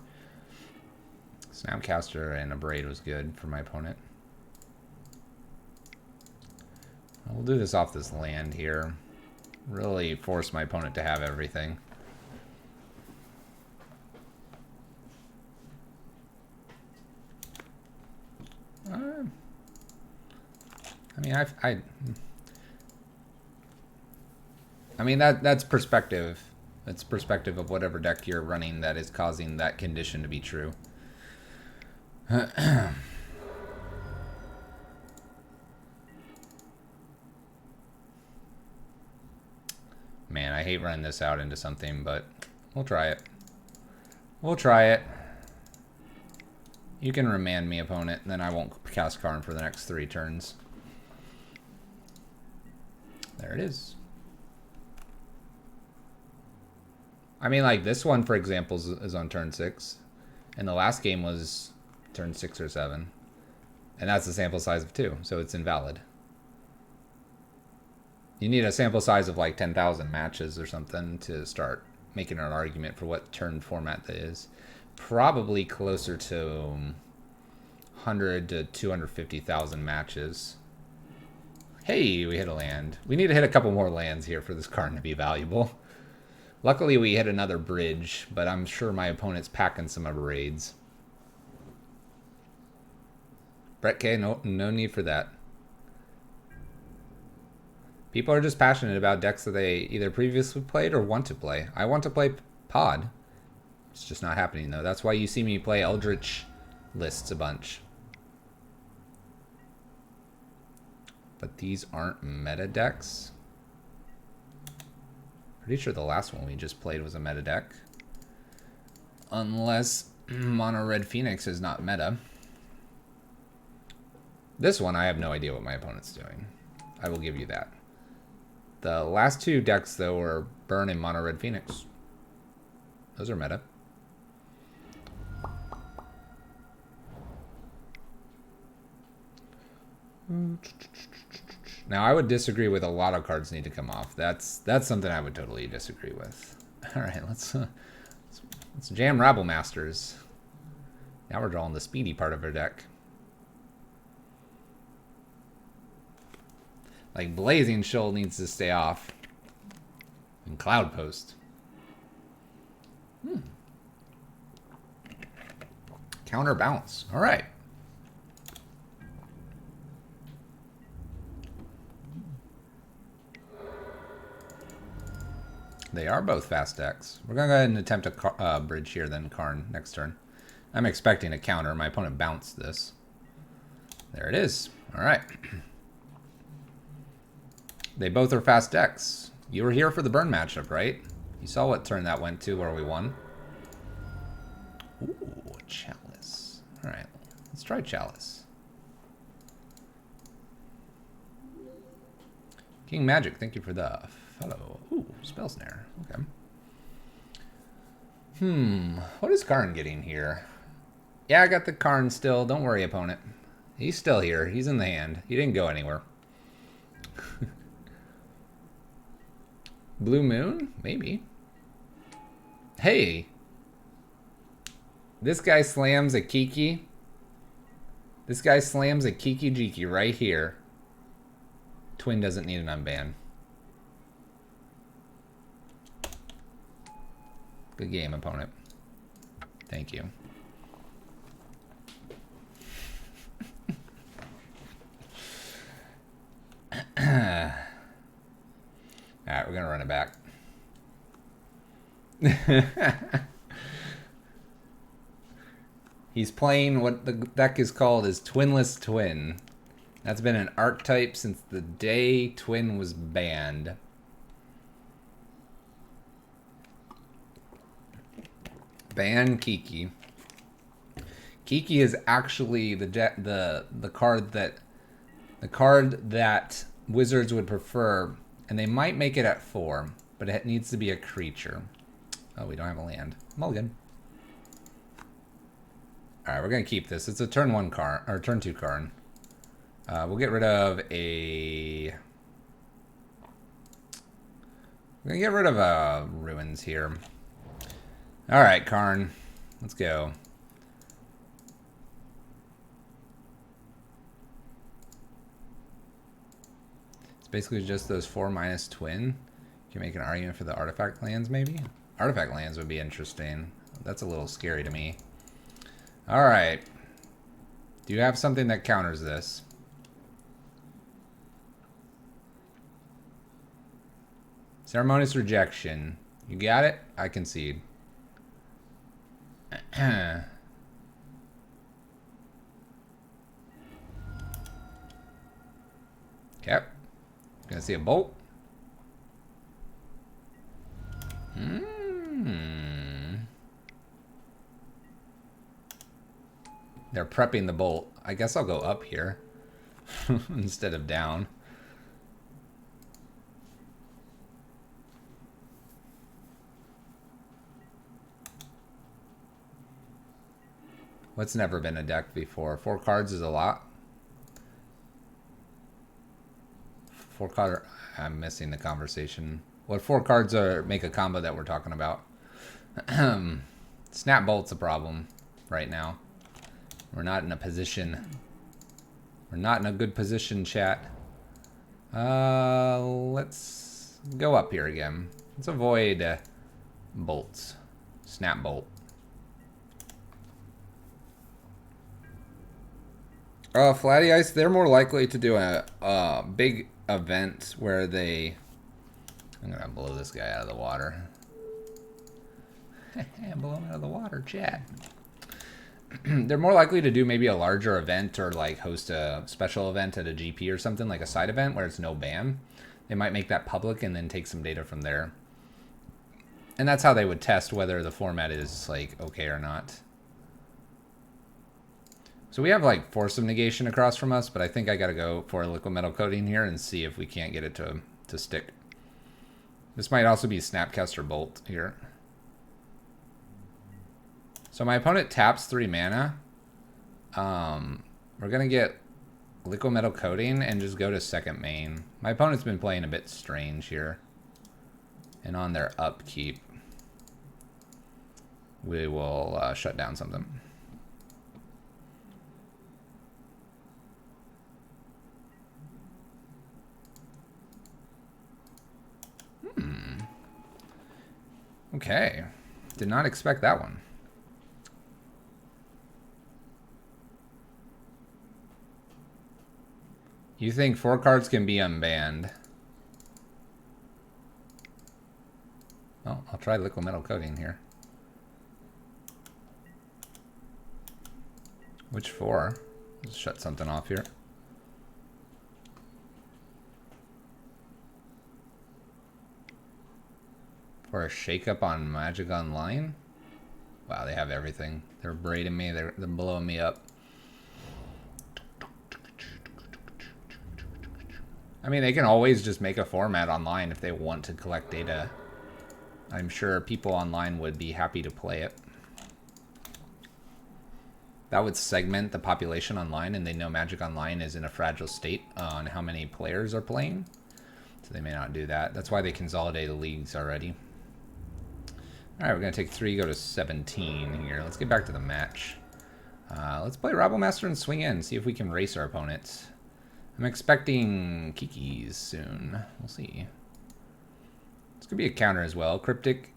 Snapcaster and a Braid was good for my opponent. We'll do this off this land here. Really force my opponent to have everything. I mean, that's perspective. That's perspective of whatever deck you're running that is causing that condition to be true. Man, I hate running this out into something, but we'll try it. We'll try it. You can remand me, opponent, and then I won't cast Karn for the next 3 turns. There it is. I mean, like, this one, for example, is on turn 6. And the last game was turn 6 or 7. And that's a sample size of 2, so it's invalid. You need a sample size of like 10,000 matches or something to start making an argument for what turn format that is. Probably closer to 100 to 250,000 matches. Hey, we hit a land. We need to hit a couple more lands here for this card to be valuable. Luckily, we hit another bridge, but I'm sure my opponent's packing some other raids. Brett K, no need for that. People are just passionate about decks that they either previously played or want to play. I want to play Pod. It's just not happening, though. That's why you see me play Eldritch lists a bunch. But these aren't meta decks. Pretty sure the last one we just played was a meta deck. Unless Mono Red Phoenix is not meta. This one, I have no idea what my opponent's doing. I will give you that. The last 2 decks, though, are Burn and Mono Red Phoenix. Those are meta. Now, I would disagree with a lot of cards need to come off. That's something I would totally disagree with. All right, let's jam Rabble Masters. Now we're drawing the speedy part of our deck. Like, Blazing Shoal needs to stay off. And Cloud Post. Counterbalance. All right. They are both fast decks. We're going to go ahead and attempt a bridge here, then Karn next turn. I'm expecting a counter. My opponent bounced this. There it is. All right. They both are fast decks. You were here for the burn matchup, right? You saw what turn that went to where we won. Ooh, Chalice. All right, let's try Chalice. King Magic, thank you for the follow. Ooh, Spell Snare. Okay. What is Karn getting here? Yeah, I got the Karn still. Don't worry, opponent. He's still here. He's in the hand. He didn't go anywhere. Blue Moon? Maybe. Hey. This guy slams a Kiki. This guy slams a Kiki Jiki right here. Twin doesn't need an unban. Good game, opponent. Thank you. Alright, we're gonna run it back. He's playing what the deck is called is Twinless Twin. That's been an archetype since the day Twin was banned. Ban Kiki. Kiki is actually the card that Wizards would prefer, and they might make it at 4, but it needs to be a creature. Oh, we don't have a land. Mulligan. All right, we're gonna keep this. It's a turn 1 card or turn 2 card. We'll get rid of a. We're gonna get rid of ruins here. All right, Karn, let's go. It's basically just those 4- twin. You can make an argument for the artifact lands, maybe. Artifact lands would be interesting. That's a little scary to me. All right. Do you have something that counters this? Ceremonious Rejection. You got it? I concede. Okay. Gonna see a bolt. They're prepping the bolt. I guess I'll go up here instead of down. What's never been a deck before? 4 cards is a lot. 4 card. I'm missing the conversation. What 4 cards are make a combo that we're talking about? Snap Bolt's a problem right now. We're not in a position. We're not in a good position, chat. Let's go up here again. Let's avoid bolts. Snap Bolt. Flatty Ice, they're more likely to do a big event where they... I'm going to blow this guy out of the water. Blow him out of the water, chat. They're more likely to do maybe a larger event or like host a special event at a GP or something, like a side event where it's no ban. They might make that public and then take some data from there. And that's how they would test whether the format is like okay or not. So we have like Force of Negation across from us, but I think I gotta go for a liquid metal coating here and see if we can't get it to stick. This might also be Snapcaster Bolt here. So my opponent taps 3 mana. We're gonna get liquid metal coating and just go to second main. My opponent's been playing a bit strange here. And on their upkeep, we will shut down something. Okay. Did not expect that one. You think 4 cards can be unbanned? Well, I'll try liquid metal coating here. Which for? Let's shut something off here. For a shakeup on Magic Online? Wow, they have everything. They're braiding me. They're blowing me up. I mean, they can always just make a format online if they want to collect data. I'm sure people online would be happy to play it. That would segment the population online, and they know Magic Online is in a fragile state on how many players are playing. So they may not do that. That's why they consolidated leagues already. All right, we're going to take 3, go to 17 here. Let's get back to the match. Let's play Rabble Master and swing in, see if we can race our opponents. I'm expecting Kikis soon. We'll see. This could be a counter as well. Cryptic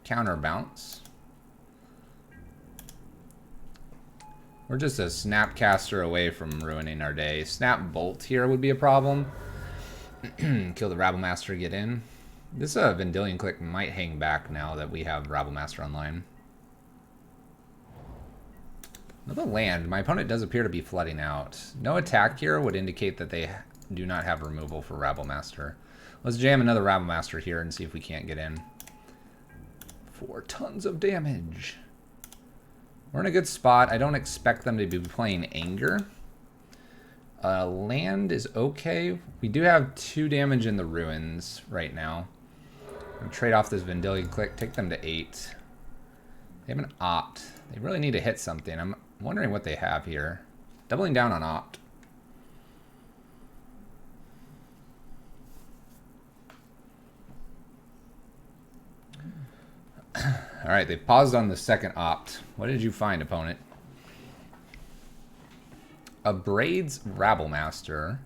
counter bounce. We're just a Snapcaster away from ruining our day. Snap Bolt here would be a problem. Kill the Rabble Master, get in. This Vendilion Click might hang back now that we have Rabble Master online. Another land. My opponent does appear to be flooding out. No attack here would indicate that they do not have removal for Rabble Master. Let's jam another Rabble Master here and see if we can't get in. 4 tons of damage. We're in a good spot. I don't expect them to be playing Anger. Land is okay. We do have 2 damage in the ruins right now. I'm going to trade off this Vendilion Click, take them to 8. They have an Opt. They really need to hit something. I'm wondering what they have here. Doubling down on Opt. All right, they paused on the second Opt. What did you find, opponent? A Braids Rabble Master.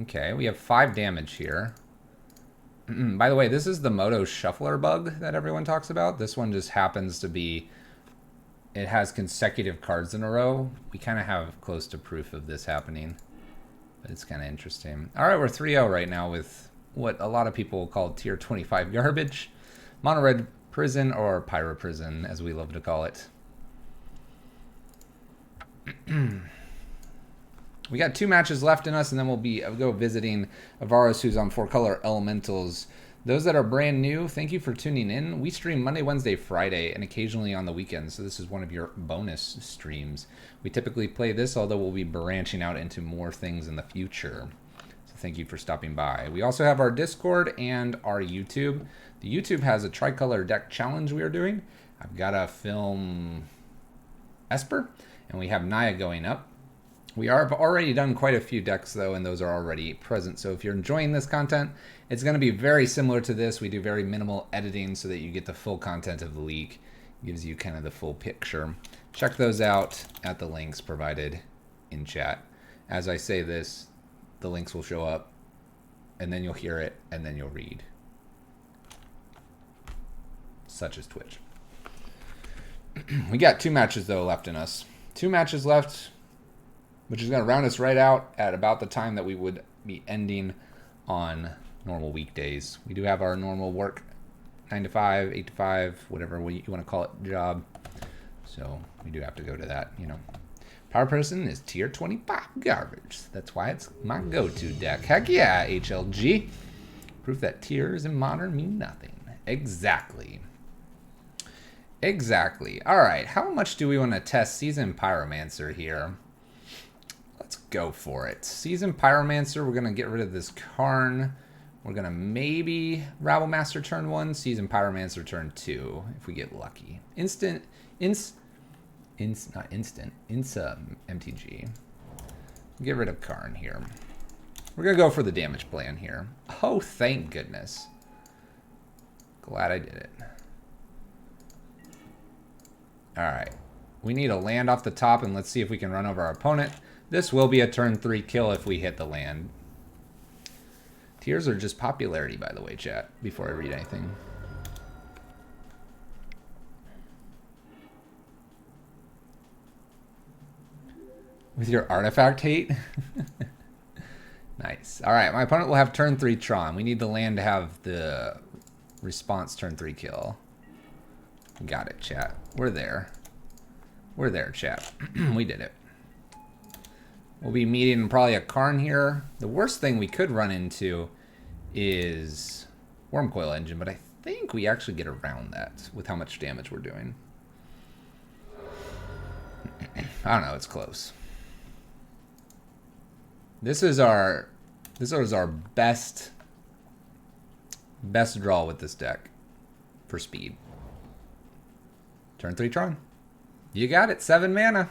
Okay, we have 5 damage here. By the way, this is the Moto Shuffler bug that everyone talks about. This one just happens to be, it has consecutive cards in a row. We kind of have close to proof of this happening, but it's kind of interesting. All right, we're 3-0 right now with what a lot of people call tier 25 garbage. Mono Red Prison, or Pyro Prison, as we love to call it. We got 2 matches left in us, and then I'll go visiting Avaros, who's on 4-color elementals. Those that are brand new, thank you for tuning in. We stream Monday, Wednesday, Friday, and occasionally on the weekends, so this is one of your bonus streams. We typically play this, although we'll be branching out into more things in the future. So thank you for stopping by. We also have our Discord and our YouTube. The YouTube has a tricolor deck challenge we are doing. I've got to film Esper, and we have Naya going up. We have already done quite a few decks, though, and those are already present. So if you're enjoying this content, it's going to be very similar to this. We do very minimal editing so that you get the full content of the league. It gives you kind of the full picture. Check those out at the links provided in chat. As I say this, the links will show up, and then you'll hear it, and then you'll read. Such as Twitch. We got 2 matches, though, left in us. 2 matches left, which is going to round us right out at about the time that we would be ending on normal weekdays. We do have our normal work, 9 to 5, 8 to 5, whatever you want to call it, job. So we do have to go to that, you know. Power Person is tier 25 garbage. That's why it's my go-to deck. Heck yeah, HLG. Proof that tiers in Modern mean nothing. Exactly. Exactly. All right, how much do we want to test Seasoned Pyromancer here? Let's go for it. Seasoned Pyromancer, we're going to get rid of this Karn. We're going to maybe Rabble Master turn 1, Seasoned Pyromancer turn 2, if we get lucky. Insta MTG. Get rid of Karn here. We're going to go for the damage plan here. Oh, thank goodness. Glad I did it. All right. We need a land off the top, and let's see if we can run over our opponent. This will be a turn 3 kill if we hit the land. Tiers are just popularity, by the way, chat, before I read anything. With your artifact hate? Nice. All right, my opponent will have turn 3 Tron. We need the land to have the Response turn 3 kill. Got it, chat. We're there. We're there, chat. We did it. We'll be meeting probably a Karn here. The worst thing we could run into is Worm Coil Engine, but I think we actually get around that with how much damage we're doing. I don't know, it's close. This is our best draw with this deck for speed. Turn 3 Tron. You got it, 7 mana.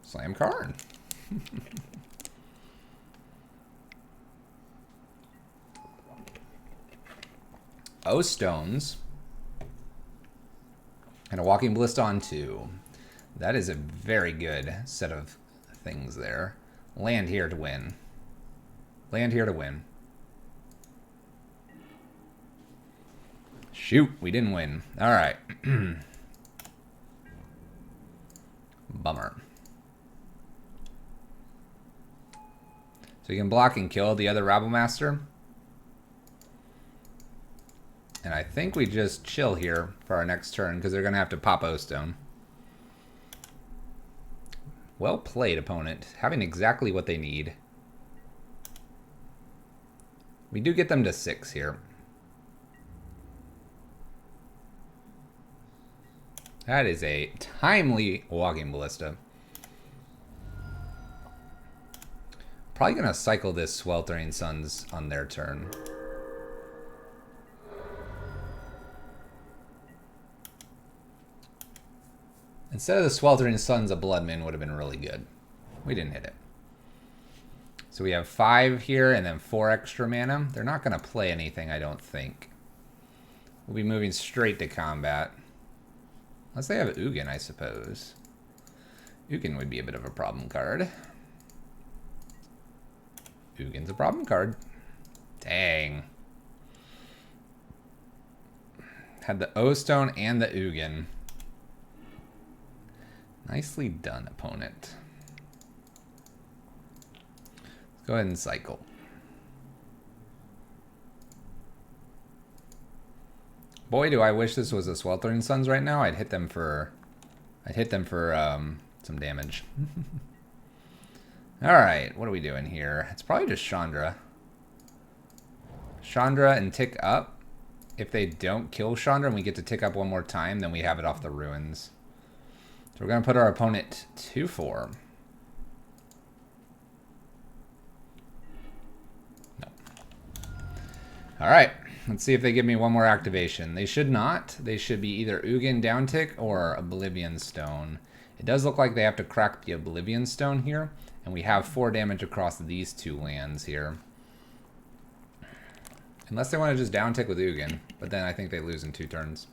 Slam Karn. O Stones. And a Walking Ballista on 2. That is a very good set of things there. Land here to win. Land here to win. Shoot, we didn't win. All right. Bummer. So you can block and kill the other Rabble Master. And I think we just chill here for our next turn because they're going to have to pop O-Stone. Well played, opponent. Having exactly what they need. We do get them to 6 here. That is a timely Walking Ballista. Probably going to cycle this Sweltering Suns on their turn. Instead of the Sweltering Suns, a Blood Moon would have been really good. We didn't hit it. So we have 5 here and then 4 extra mana. They're not going to play anything, I don't think. We'll be moving straight to combat. Unless they have Ugin, I suppose. Ugin would be a bit of a problem card. Ugin's a problem card. Dang. Had the O-Stone and the Ugin. Nicely done, opponent. Let's go ahead and cycle. Boy, do I wish this was a Sweltering Suns right now. I'd hit them for some damage. All right, what are we doing here? It's probably just Chandra. Chandra and tick up. If they don't kill Chandra and we get to tick up one more time, then we have it off the ruins. So we're going to put our opponent 2-4. No. All right. Let's see if they give me one more activation. They should not. They should be either Ugin downtick or Oblivion Stone. It does look like they have to crack the Oblivion Stone here. And we have 4 damage across these 2 lands here. Unless they want to just downtick with Ugin. But then I think they lose in 2 turns.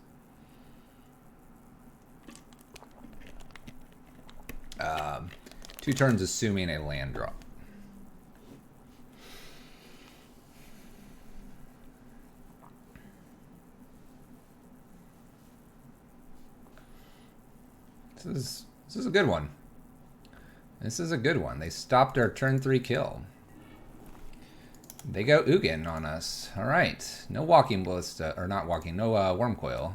2 turns assuming a land drop. This is a good one. This is a good one. They stopped our turn 3 kill. They go Ugin on us. All right. No Walking Ballista, or not Walking, no Worm Coil.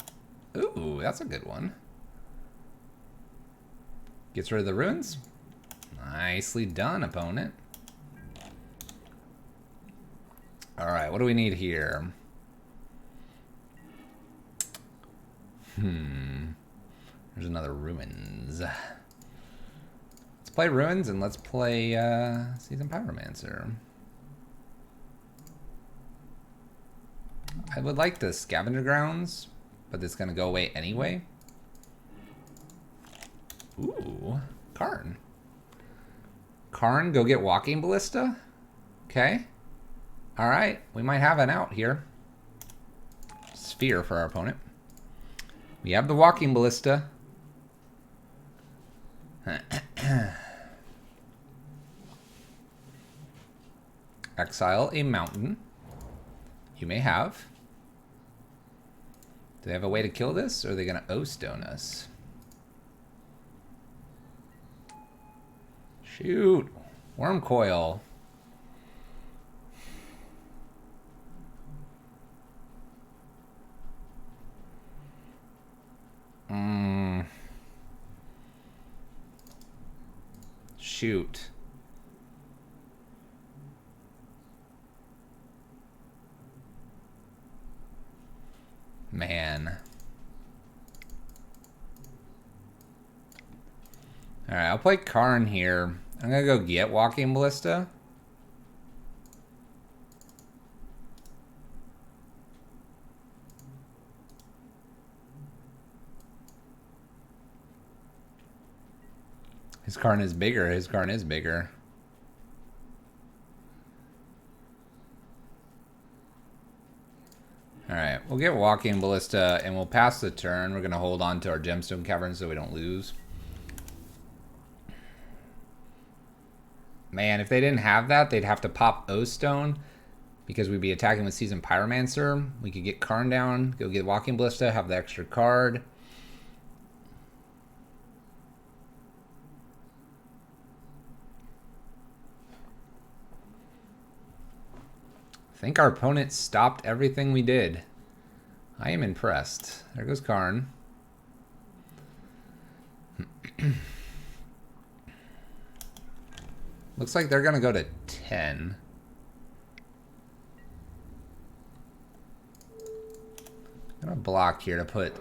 Ooh, that's a good one. Gets rid of the ruins. Nicely done, opponent. All right, what do we need here? There's another ruins. Let's play ruins and let's play Seasoned Pyromancer. I would like the Scavenger Grounds, but it's gonna go away anyway. Ooh, Karn. Karn, go get Walking Ballista? Okay. Alright, we might have an out here. Sphere for our opponent. We have the Walking Ballista. Exile a mountain. You may have. Do they have a way to kill this, or are they going to O-Stone us? Shoot. Worm coil. Shoot. Man. Alright, I'll play Karn here. I'm gonna go get Walking Ballista. His Karn is bigger. His Karn is bigger. Alright, we'll get Walking Ballista and we'll pass the turn. We're going to hold on to our Gemstone Cavern so we don't lose. Man, if they didn't have that, they'd have to pop O-Stone because we'd be attacking with Seasoned Pyromancer. We could get Karn down, go get Walking Ballista, have the extra card. I think our opponent stopped everything we did. I am impressed. There goes Karn. Looks like they're going to go to 10. I'm going to block here to put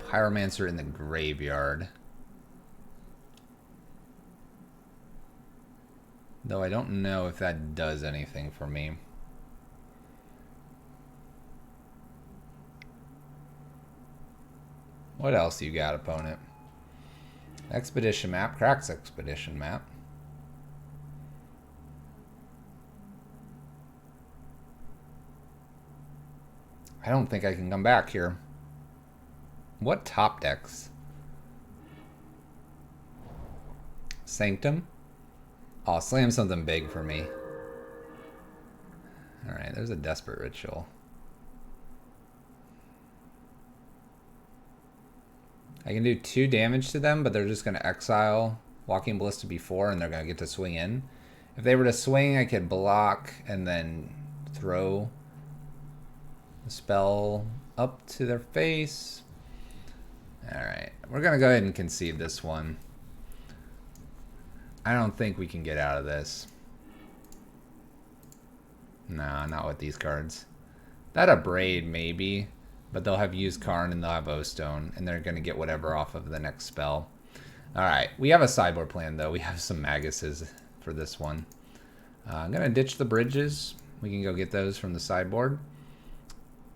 Pyromancer in the graveyard. Though I don't know if that does anything for me. What else you got, opponent? Expedition map. Cracks expedition map. I don't think I can come back here. What top decks? Sanctum? Oh, slam something big for me. Alright, there's a Desperate Ritual. I can do 2 damage to them, but they're just going to exile Walking Ballista before, and they're going to get to swing in. If they were to swing, I could block and then throw the spell up to their face. Alright, we're going to go ahead and concede this one. I don't think we can get out of this. Nah, not with these cards. That a Braid, maybe. But they'll have used Karn and they'll have O-Stone. And they're going to get whatever off of the next spell. Alright, we have a sideboard plan, though. We have some Maguses for this one. I'm going to ditch the bridges. We can go get those from the sideboard.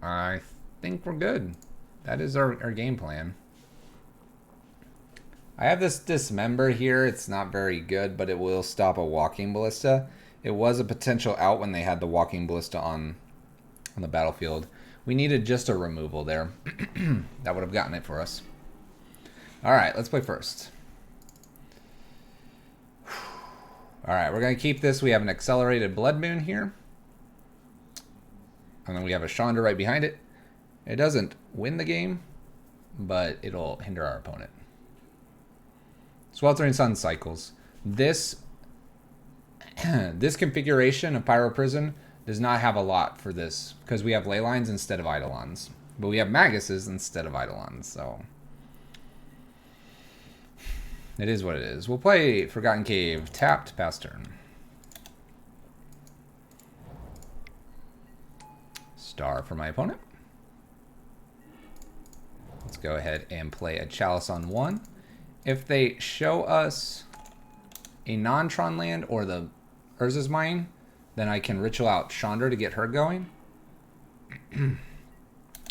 I think we're good. That is our game plan. I have this Dismember here. It's not very good, but it will stop a Walking Ballista. It was a potential out when they had the Walking Ballista on the battlefield. We needed just a removal there. That would have gotten it for us. Alright, let's play first. Alright, we're going to keep this. We have an accelerated Blood Moon here. And then we have a Chandra right behind it. It doesn't win the game, but it'll hinder our opponent. Sweltering Sun cycles. This configuration of Pyro Prison does not have a lot for this because we have Leylines instead of Eidolons. But we have Maguses instead of Eidolons, so it is what it is. We'll play Forgotten Cave, tapped, pass turn. Star for my opponent. Let's go ahead and play a Chalice on 1. If they show us a non-Tron land or the Urza's Mine, then I can ritual out Chandra to get her going.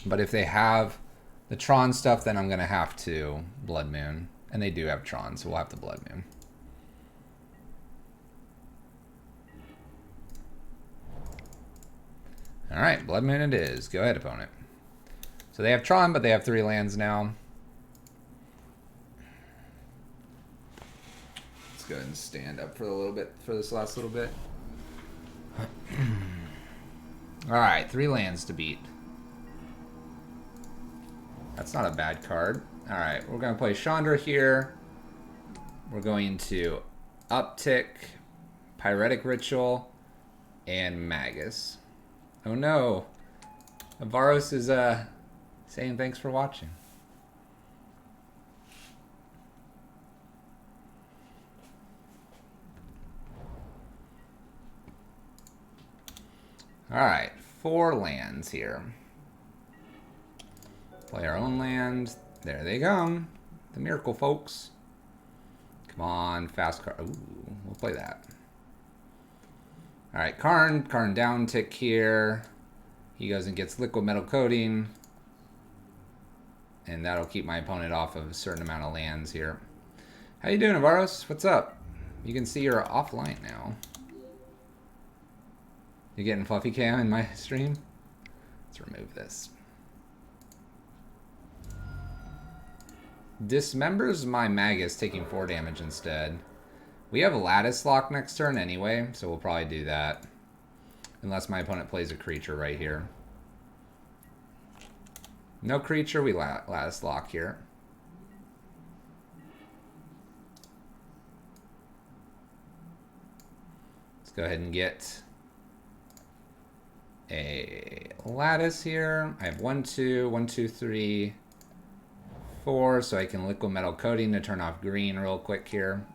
But if they have the Tron stuff, then I'm going to have to Blood Moon. And they do have Tron, so we'll have to Blood Moon. Alright, Blood Moon it is. Go ahead, opponent. So they have Tron, but they have 3 lands now. Go ahead and stand up for a little bit for this last little bit. Alright, 3 lands to beat. That's not a bad card. Alright, we're going to play Chandra here. we're going to uptick, Pyretic Ritual, and Magus. Oh no. Avaros is saying thanks for watching. Alright, 4 lands here. Play our own land. There they come. The miracle folks. Come on, fast card. Ooh, we'll play that. Alright, Karn. Karn down tick here. He goes and gets liquid metal coating. And that'll keep my opponent off of a certain amount of lands here. How you doing, Avaros? What's up? You can see you're offline now. You getting fluffy cam in my stream? Let's remove this. Dismembers my Magus, taking 4 damage instead. We have a Lattice Lock next turn anyway, so we'll probably do that. Unless my opponent plays a creature right here. No creature, we Lattice Lock here. Let's go ahead and get a Lattice here. I have 1, 2, 1, 2, 3, 4, so I can liquid metal coating to turn off green real quick here.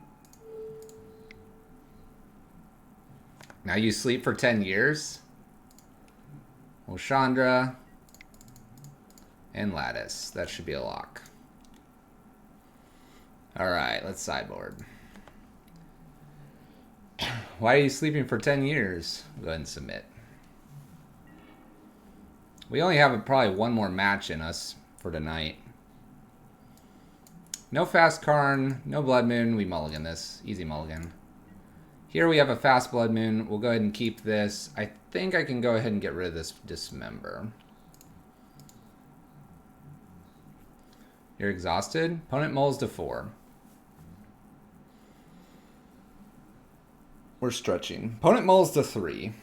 Now you sleep for 10 years. Well, Chandra and Lattice. That should be a lock. Alright, let's sideboard. Why are you sleeping for 10 years? Go ahead and submit. We only have probably 1 more match in us for tonight. No fast Karn, no Blood Moon. We mulligan this. Easy mulligan. Here we have a fast Blood Moon. We'll go ahead and keep this. I think I can go ahead and get rid of this Dismember. You're exhausted? Opponent mulls to 4. We're stretching. Opponent mulls to 3.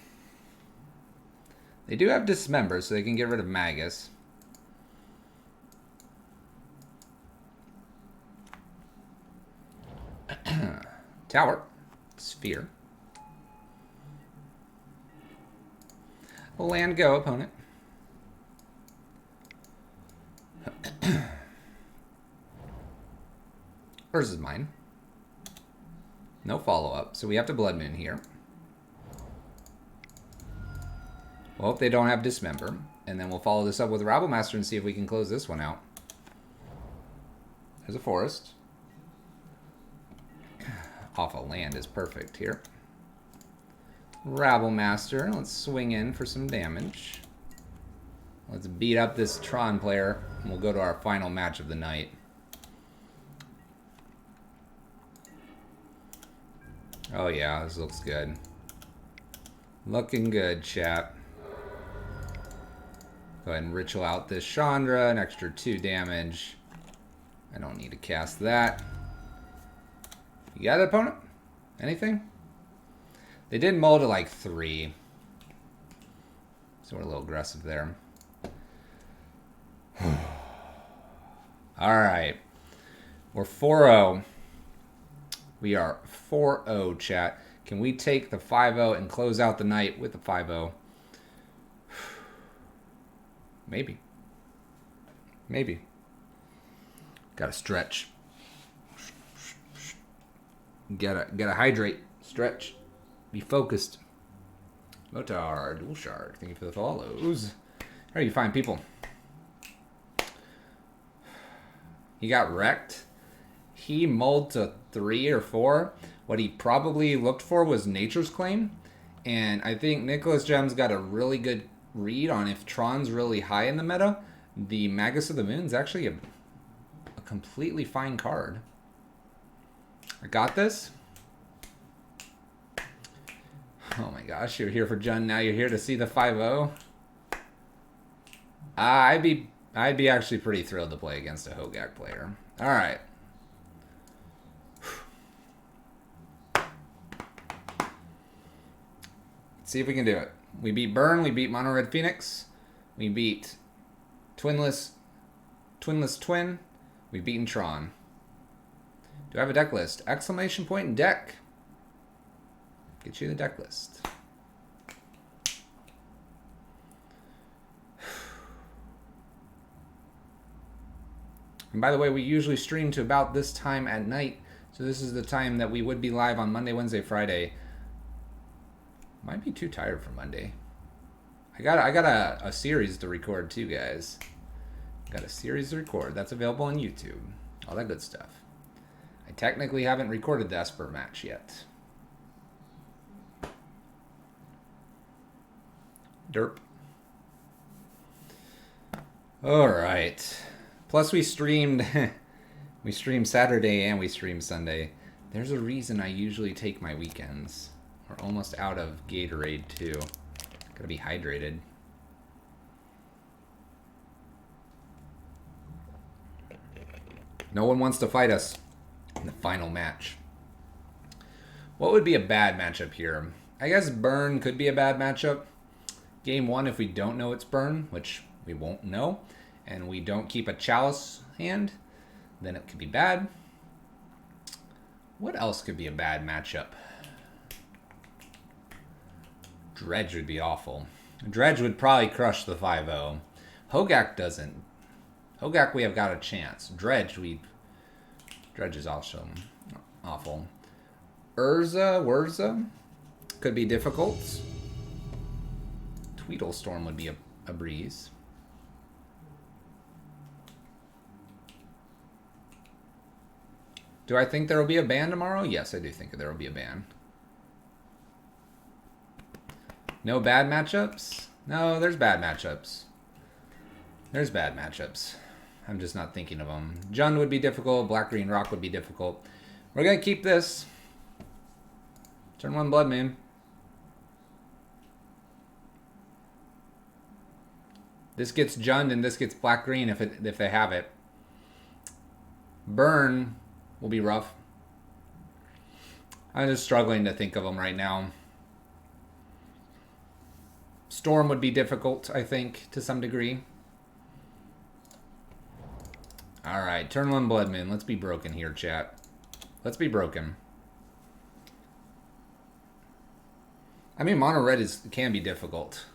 They do have Dismember, so they can get rid of Magus. Tower. Sphere. Land go, opponent. Hers is mine. No follow-up, so we have to Blood Moon here. Well, they don't have Dismember. And then we'll follow this up with Rabble Master and see if we can close this one out. There's a forest. Off a land is perfect here. Rabble Master. Let's swing in for some damage. Let's beat up this Tron player. And we'll go to our final match of the night. Oh yeah, this looks good. Looking good, chat. Go ahead and ritual out this Chandra. An extra 2 damage. I don't need to cast that. You got it, opponent? Anything? They did mull to like 3. So we're a little aggressive there. Alright. We're 4-0. We are 4-0, chat. Can we take the 5-0 and close out the night with the 5-0? Maybe. Maybe. Gotta stretch. Gotta hydrate. Stretch. Be focused. Motar, Dual Shark. Thank you for the follows. How are you fine people? He got wrecked. He mulled to 3 or 4. What he probably looked for was Nature's Claim. And I think Nicholas Gem's got a really good read on if Tron's really high in the meta. The Magus of the Moon is actually a completely fine card. I got this. Oh my gosh, you're here for Jun, now you're here to see the 5-0. I'd be actually pretty thrilled to play against a Hogak player. Alright. Let's see if we can do it. We beat Burn, we beat Mono Red Phoenix, we beat Twinless Twin, we've beaten Tron. Do I have a deck list? Exclamation point and deck. Get you the deck list. And by the way, we usually stream to about this time at night. So this is the time that we would be live on Monday, Wednesday, Friday. Might be too tired for Monday. I got a series to record too, guys. Got a series to record. That's available on YouTube. All that good stuff. I technically haven't recorded the Esper match yet. Derp. All right. Plus we streamed Saturday and we streamed Sunday. There's a reason I usually take my weekends. We're almost out of Gatorade too. Gotta be hydrated. No one wants to fight us in the final match. What would be a bad matchup here? I guess Burn could be a bad matchup. Game 1, if we don't know it's Burn, which we won't know, and we don't keep a Chalice hand, then it could be bad. What else could be a bad matchup? Dredge would be awful. Dredge would probably crush the 5-0. Hogak doesn't. Hogak we have got a chance. Dredge is also awful. Wurza could be difficult. Tweedlestorm would be a breeze. Do I think there will be a ban tomorrow? Yes, I do think there will be a ban. No bad matchups? No, there's bad matchups. There's bad matchups. I'm just not thinking of them. Jund would be difficult. Black-Green Rock would be difficult. We're going to keep this. Turn 1 Blood Moon. This gets Jund and this gets Black-Green if they have it. Burn will be rough. I'm just struggling to think of them right now. Storm would be difficult, I think, to some degree. Alright, turn 1 Blood Moon. Let's be broken here, chat. Let's be broken. I mean, Mono Red can be difficult.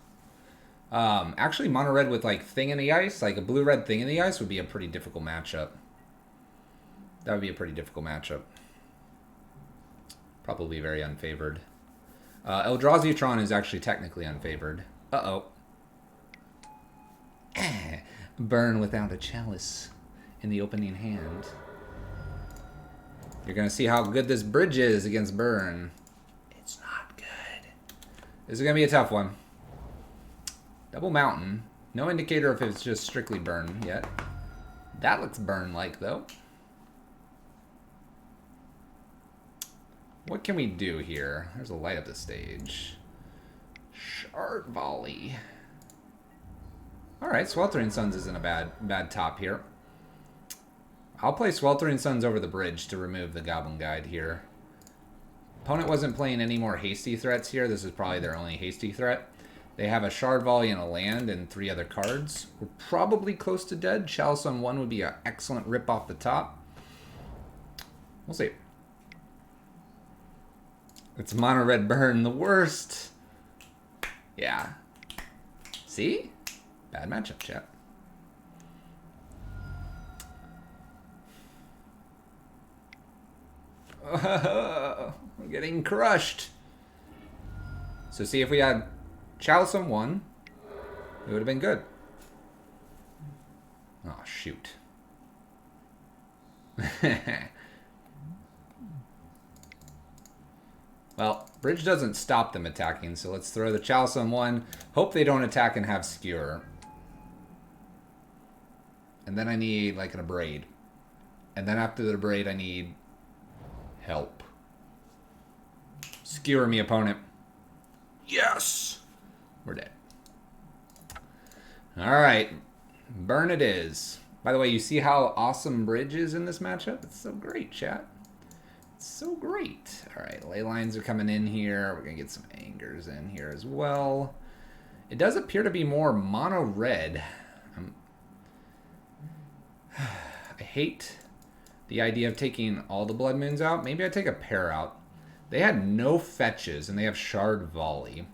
Actually, Mono Red with, like, Thing in the Ice, like a Blue-Red Thing in the Ice would be a pretty difficult matchup. That would be a pretty difficult matchup. Probably very unfavored. Eldrazi is actually technically unfavored. Uh-oh. Burn without a Chalice in the opening hand. You're going to see how good this bridge is against Burn. It's not good. This is going to be a tough one. Double Mountain. No indicator if it's just strictly Burn yet. That looks Burn-like, though. What can we do here? There's a light up the stage. Shard Volley. Alright, Sweltering Suns isn't a bad top here. I'll play Sweltering Suns over the bridge to remove the Goblin Guide here. Opponent wasn't playing any more hasty threats here. This is probably their only hasty threat. They have a Shard Volley and a land and 3 other cards. We're probably close to dead. Chalice on 1 would be an excellent rip off the top. We'll see. It's Mono Red Burn, the worst. Yeah. See? Bad matchup, chat. We're getting crushed. So see, if we had Chalice on 1, it would have been good. Oh, shoot. Well, bridge doesn't stop them attacking, so let's throw the Chalice on 1. Hope they don't attack and have Skewer. And then I need, like, an Abrade. And then after the Abrade, I need help. Skewer me, opponent. Yes! We're dead. Alright. Burn it is. By the way, you see how awesome bridge is in this matchup? It's so great, chat. So great. Alright, ley lines are coming in here. We're going to get some angers in here as well. It does appear to be more mono red. I hate the idea of taking all the Blood Moons out. Maybe I take a pair out. They had no fetches, and they have Shard Volley.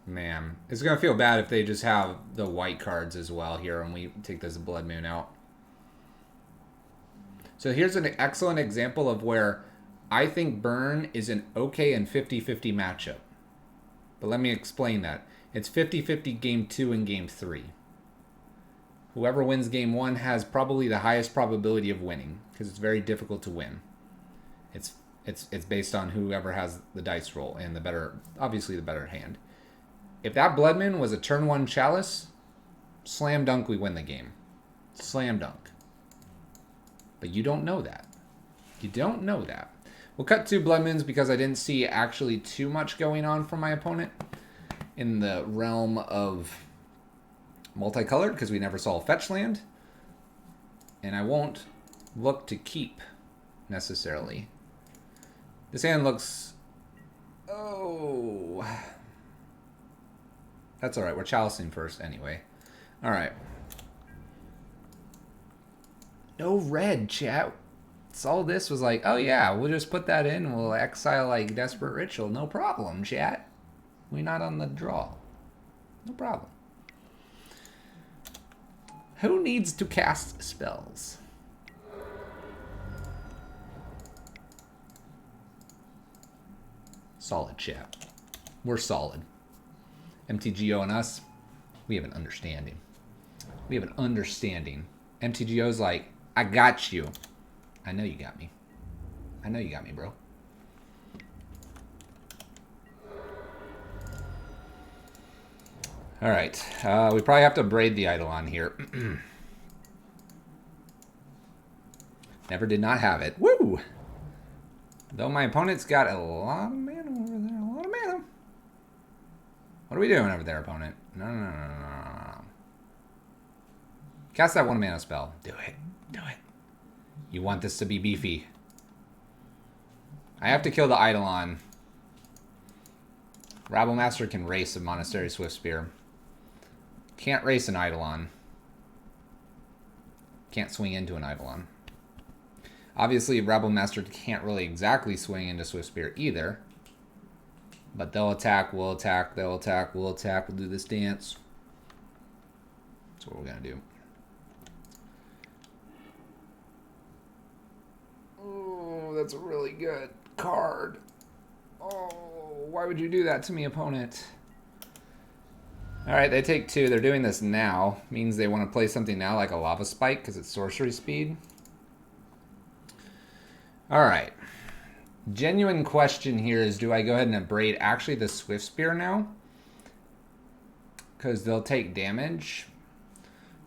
Man, it's going to feel bad if they just have the white cards as well here and we take this Blood Moon out. So here's an excellent example of where I think Burn is an okay and 50-50 matchup. But let me explain that. It's 50-50 game 2 and game 3. Whoever wins game 1 has probably the highest probability of winning because it's very difficult to win. It's based on whoever has the dice roll and the better, obviously the better hand. If that Blood Moon was a turn 1 Chalice, slam dunk we win the game. Slam dunk. But you don't know that. You don't know that. We'll cut 2 Blood Moons because I didn't see actually too much going on from my opponent in the realm of multicolored because we never saw a fetch land. And I won't look to keep necessarily. This hand looks... Oh... That's alright, we're chalicing first anyway. Alright. No red, chat. All this was like, oh yeah, we'll just put that in. We'll exile like Desperate Ritual. No problem, chat. We're not on the draw. No problem. Who needs to cast spells? Solid, chat. We're solid. MTGO and us, we have an understanding. We have an understanding. MTGO's like, I got you. I know you got me. I know you got me, bro. All right. We probably have to braid the Eidolon here. Never did not have it. Woo! Though my opponent's got a lot of mana over there. A lot of mana. What are we doing over there, opponent? No, no, no, no, no, no. Cast that 1 mana spell. Do it. Do it. You want this to be beefy. I have to kill the Eidolon. Rabblemaster can race a Monastery Swiftspear. Can't race an Eidolon. Can't swing into an Eidolon. Obviously, Rabblemaster can't really exactly swing into Swiftspear either. But they'll attack, we'll attack, they'll attack, we'll attack, we'll do this dance. That's what we're going to do. Oh, that's a really good card. Oh, why would you do that to me, opponent? Alright, they take 2. They're doing this now. Means they want to play something now like a Lava Spike because it's sorcery speed. Alright. Genuine question here is, do I go ahead and braid actually the Swiftspear now? Because they'll take damage.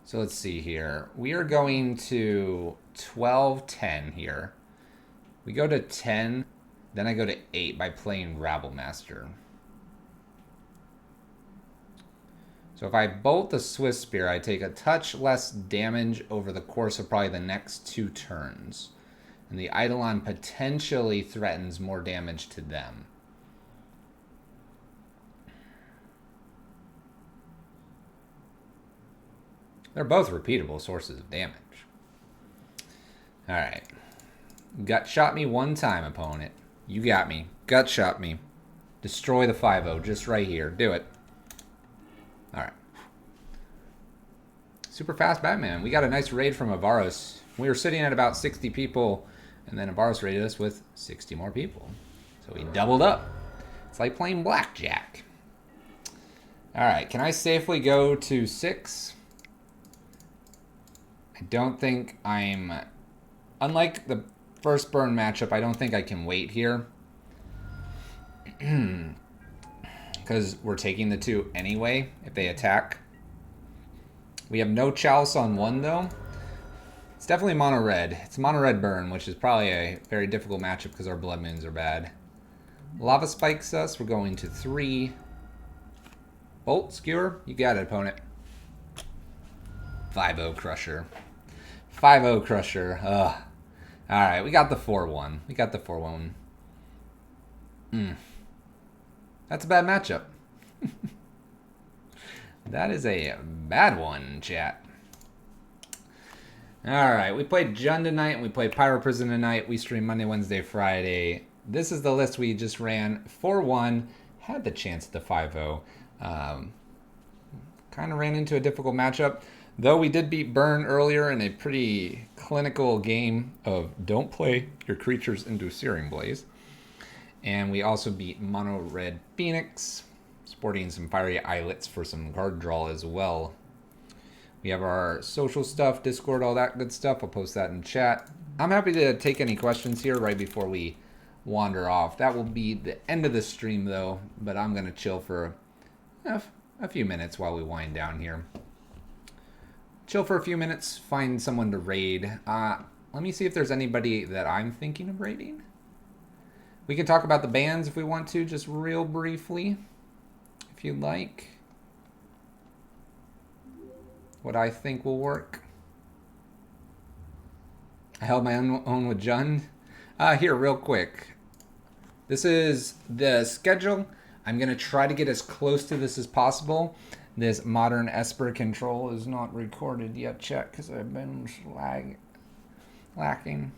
So let's see here. We are going to 12, 10 here. We go to 10, then I go to 8 by playing Rabblemaster. So if I bolt the Swiftspear, I take a touch less damage over the course of probably the next 2 turns. And the Eidolon potentially threatens more damage to them. They're both repeatable sources of damage. Alright. Gut shot me 1 time, opponent. You got me. Gut shot me. Destroy the 5-0 just right here. Do it. Alright. Super fast Batman. We got a nice raid from Avaros. We were sitting at about 60 people, and then Avaros raided us with 60 more people. So we doubled up. It's like playing blackjack. Alright, can I safely go to 6? I don't think I'm... Unlike the first burn matchup, I don't think I can wait here. Because we're taking the 2 anyway, if they attack. We have no Chalice on 1, though. It's definitely mono red. It's mono red burn, which is probably a very difficult matchup because our Blood Moons are bad. Lava spikes us. We're going to 3. Bolt Skewer. You got it, opponent. 5-0 Crusher. 5-0 Crusher. Ugh. Alright, we got the 4-1. We got the 4-1. That's a bad matchup. That is a bad one, chat. Alright, we played Jund tonight, and we played Pyro Prison tonight. We stream Monday, Wednesday, Friday. This is the list we just ran. 4-1. Had the chance at the 5-0. Kind of ran into a difficult matchup. Though we did beat Burn earlier in a pretty clinical game of don't play your creatures into Searing Blaze. And we also beat Mono Red Phoenix, sporting some fiery eyelets for some card draw as well. We have our social stuff, Discord, all that good stuff. I'll post that in chat. I'm happy to take any questions here right before we wander off. That will be the end of the stream, though, but I'm going to chill for a few minutes while we wind down here. Chill for a few minutes, find someone to raid. Let me see if there's anybody that I'm thinking of raiding. We can talk about the bans if we want to, just real briefly, if you'd like. What I think will work. I held my own with Jund. Here, real quick. This is the schedule. I'm going to try to get as close to this as possible. This modern Esper control is not recorded yet, chat, because I've been slacking.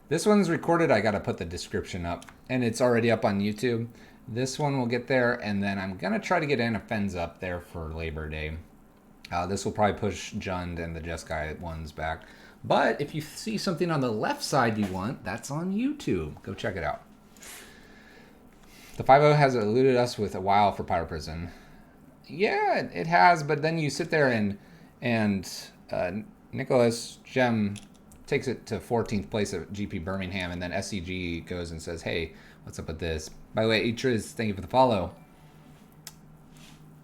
This one's recorded. I got to put the description up, and it's already up on YouTube. This one will get there, and then I'm going to try to get Anafen's up there for Labor Day. This will probably push Jund and the Jeskai ones back. But if you see something on the left side you want, that's on YouTube. Go check it out. The 5-0 has eluded us with a while for Pyro Prison. Yeah, it has, but then you sit there and Nicholas Gem takes it to 14th place at GP Birmingham, and then SCG goes and says, hey, what's up with this? By the way, Itriz, thank you for the follow.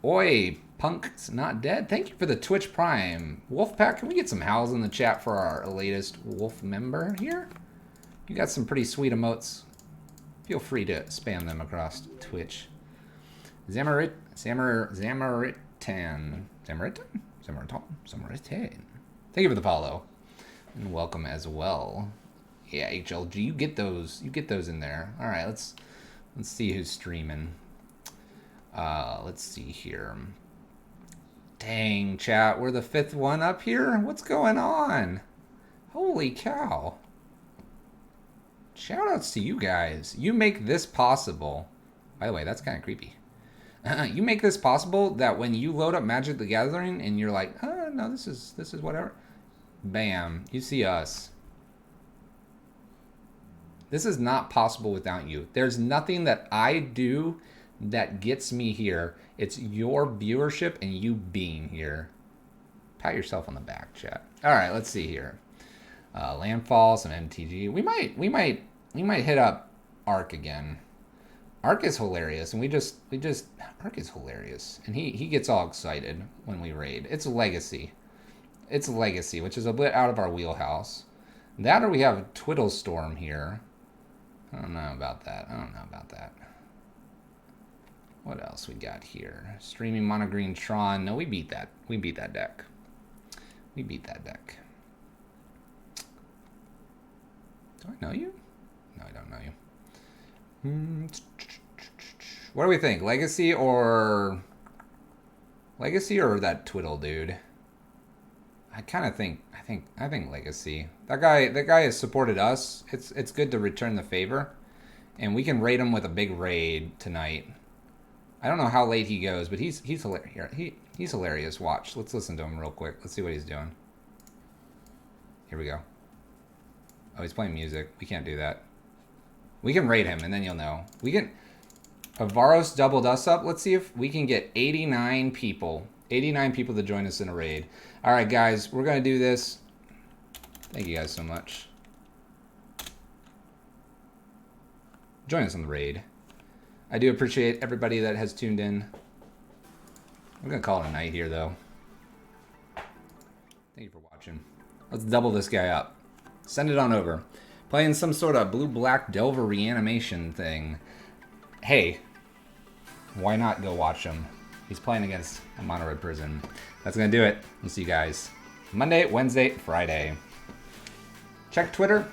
Oi, Punk's not dead. Thank you for the Twitch Prime. Wolfpack, can we get some howls in the chat for our latest Wolf member here? You got some pretty sweet emotes. Feel free to spam them across Twitch. Zamaritan. Thank you for the follow. And welcome as well. Yeah, HLG, you get those in there. All right, let's see who's streaming. Let's see here. Dang, chat, we're the 5th one up here? What's going on? Holy cow. Shoutouts to you guys. You make this possible. By the way, that's kind of creepy. You make this possible that when you load up Magic the Gathering and you're like, no, this is whatever. Bam, you see us. This is not possible without you. There's nothing that I do that gets me here. It's your viewership and you being here. Pat yourself on the back, chat. All right, let's see here. Landfall, some MTG. We might hit up Arc again. Arc is hilarious, and Arc is hilarious, and he gets all excited when we raid. It's Legacy. It's Legacy, which is a bit out of our wheelhouse. That, or we have Twiddlestorm here. I don't know about that. What else we got here? Streaming Monogreen Tron. No, we beat that. We beat that deck. Do I know you? No, I don't know you. What do we think? Legacy or that Twiddle dude? I think Legacy. That guy has supported us. It's good to return the favor, and we can raid him with a big raid tonight. I don't know how late he goes, but he's hilarious. He's hilarious. Watch. Let's listen to him real quick. Let's see what he's doing. Here we go. Oh, he's playing music. We can't do that. We can raid him, and then you'll know. We can... Avaros doubled us up. Let's see if we can get 89 people. 89 people to join us in a raid. All right, guys. We're going to do this. Thank you guys so much. Join us on the raid. I do appreciate everybody that has tuned in. I'm going to call it a night here, though. Thank you for watching. Let's double this guy up. Send it on over. Playing some sort of blue-black Delver reanimation thing. Hey, why not go watch him? He's playing against a Mono Red Prison. That's going to do it. We'll see you guys Monday, Wednesday, Friday. Check Twitter.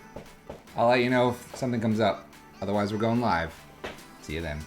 I'll let you know if something comes up. Otherwise, we're going live. See you then.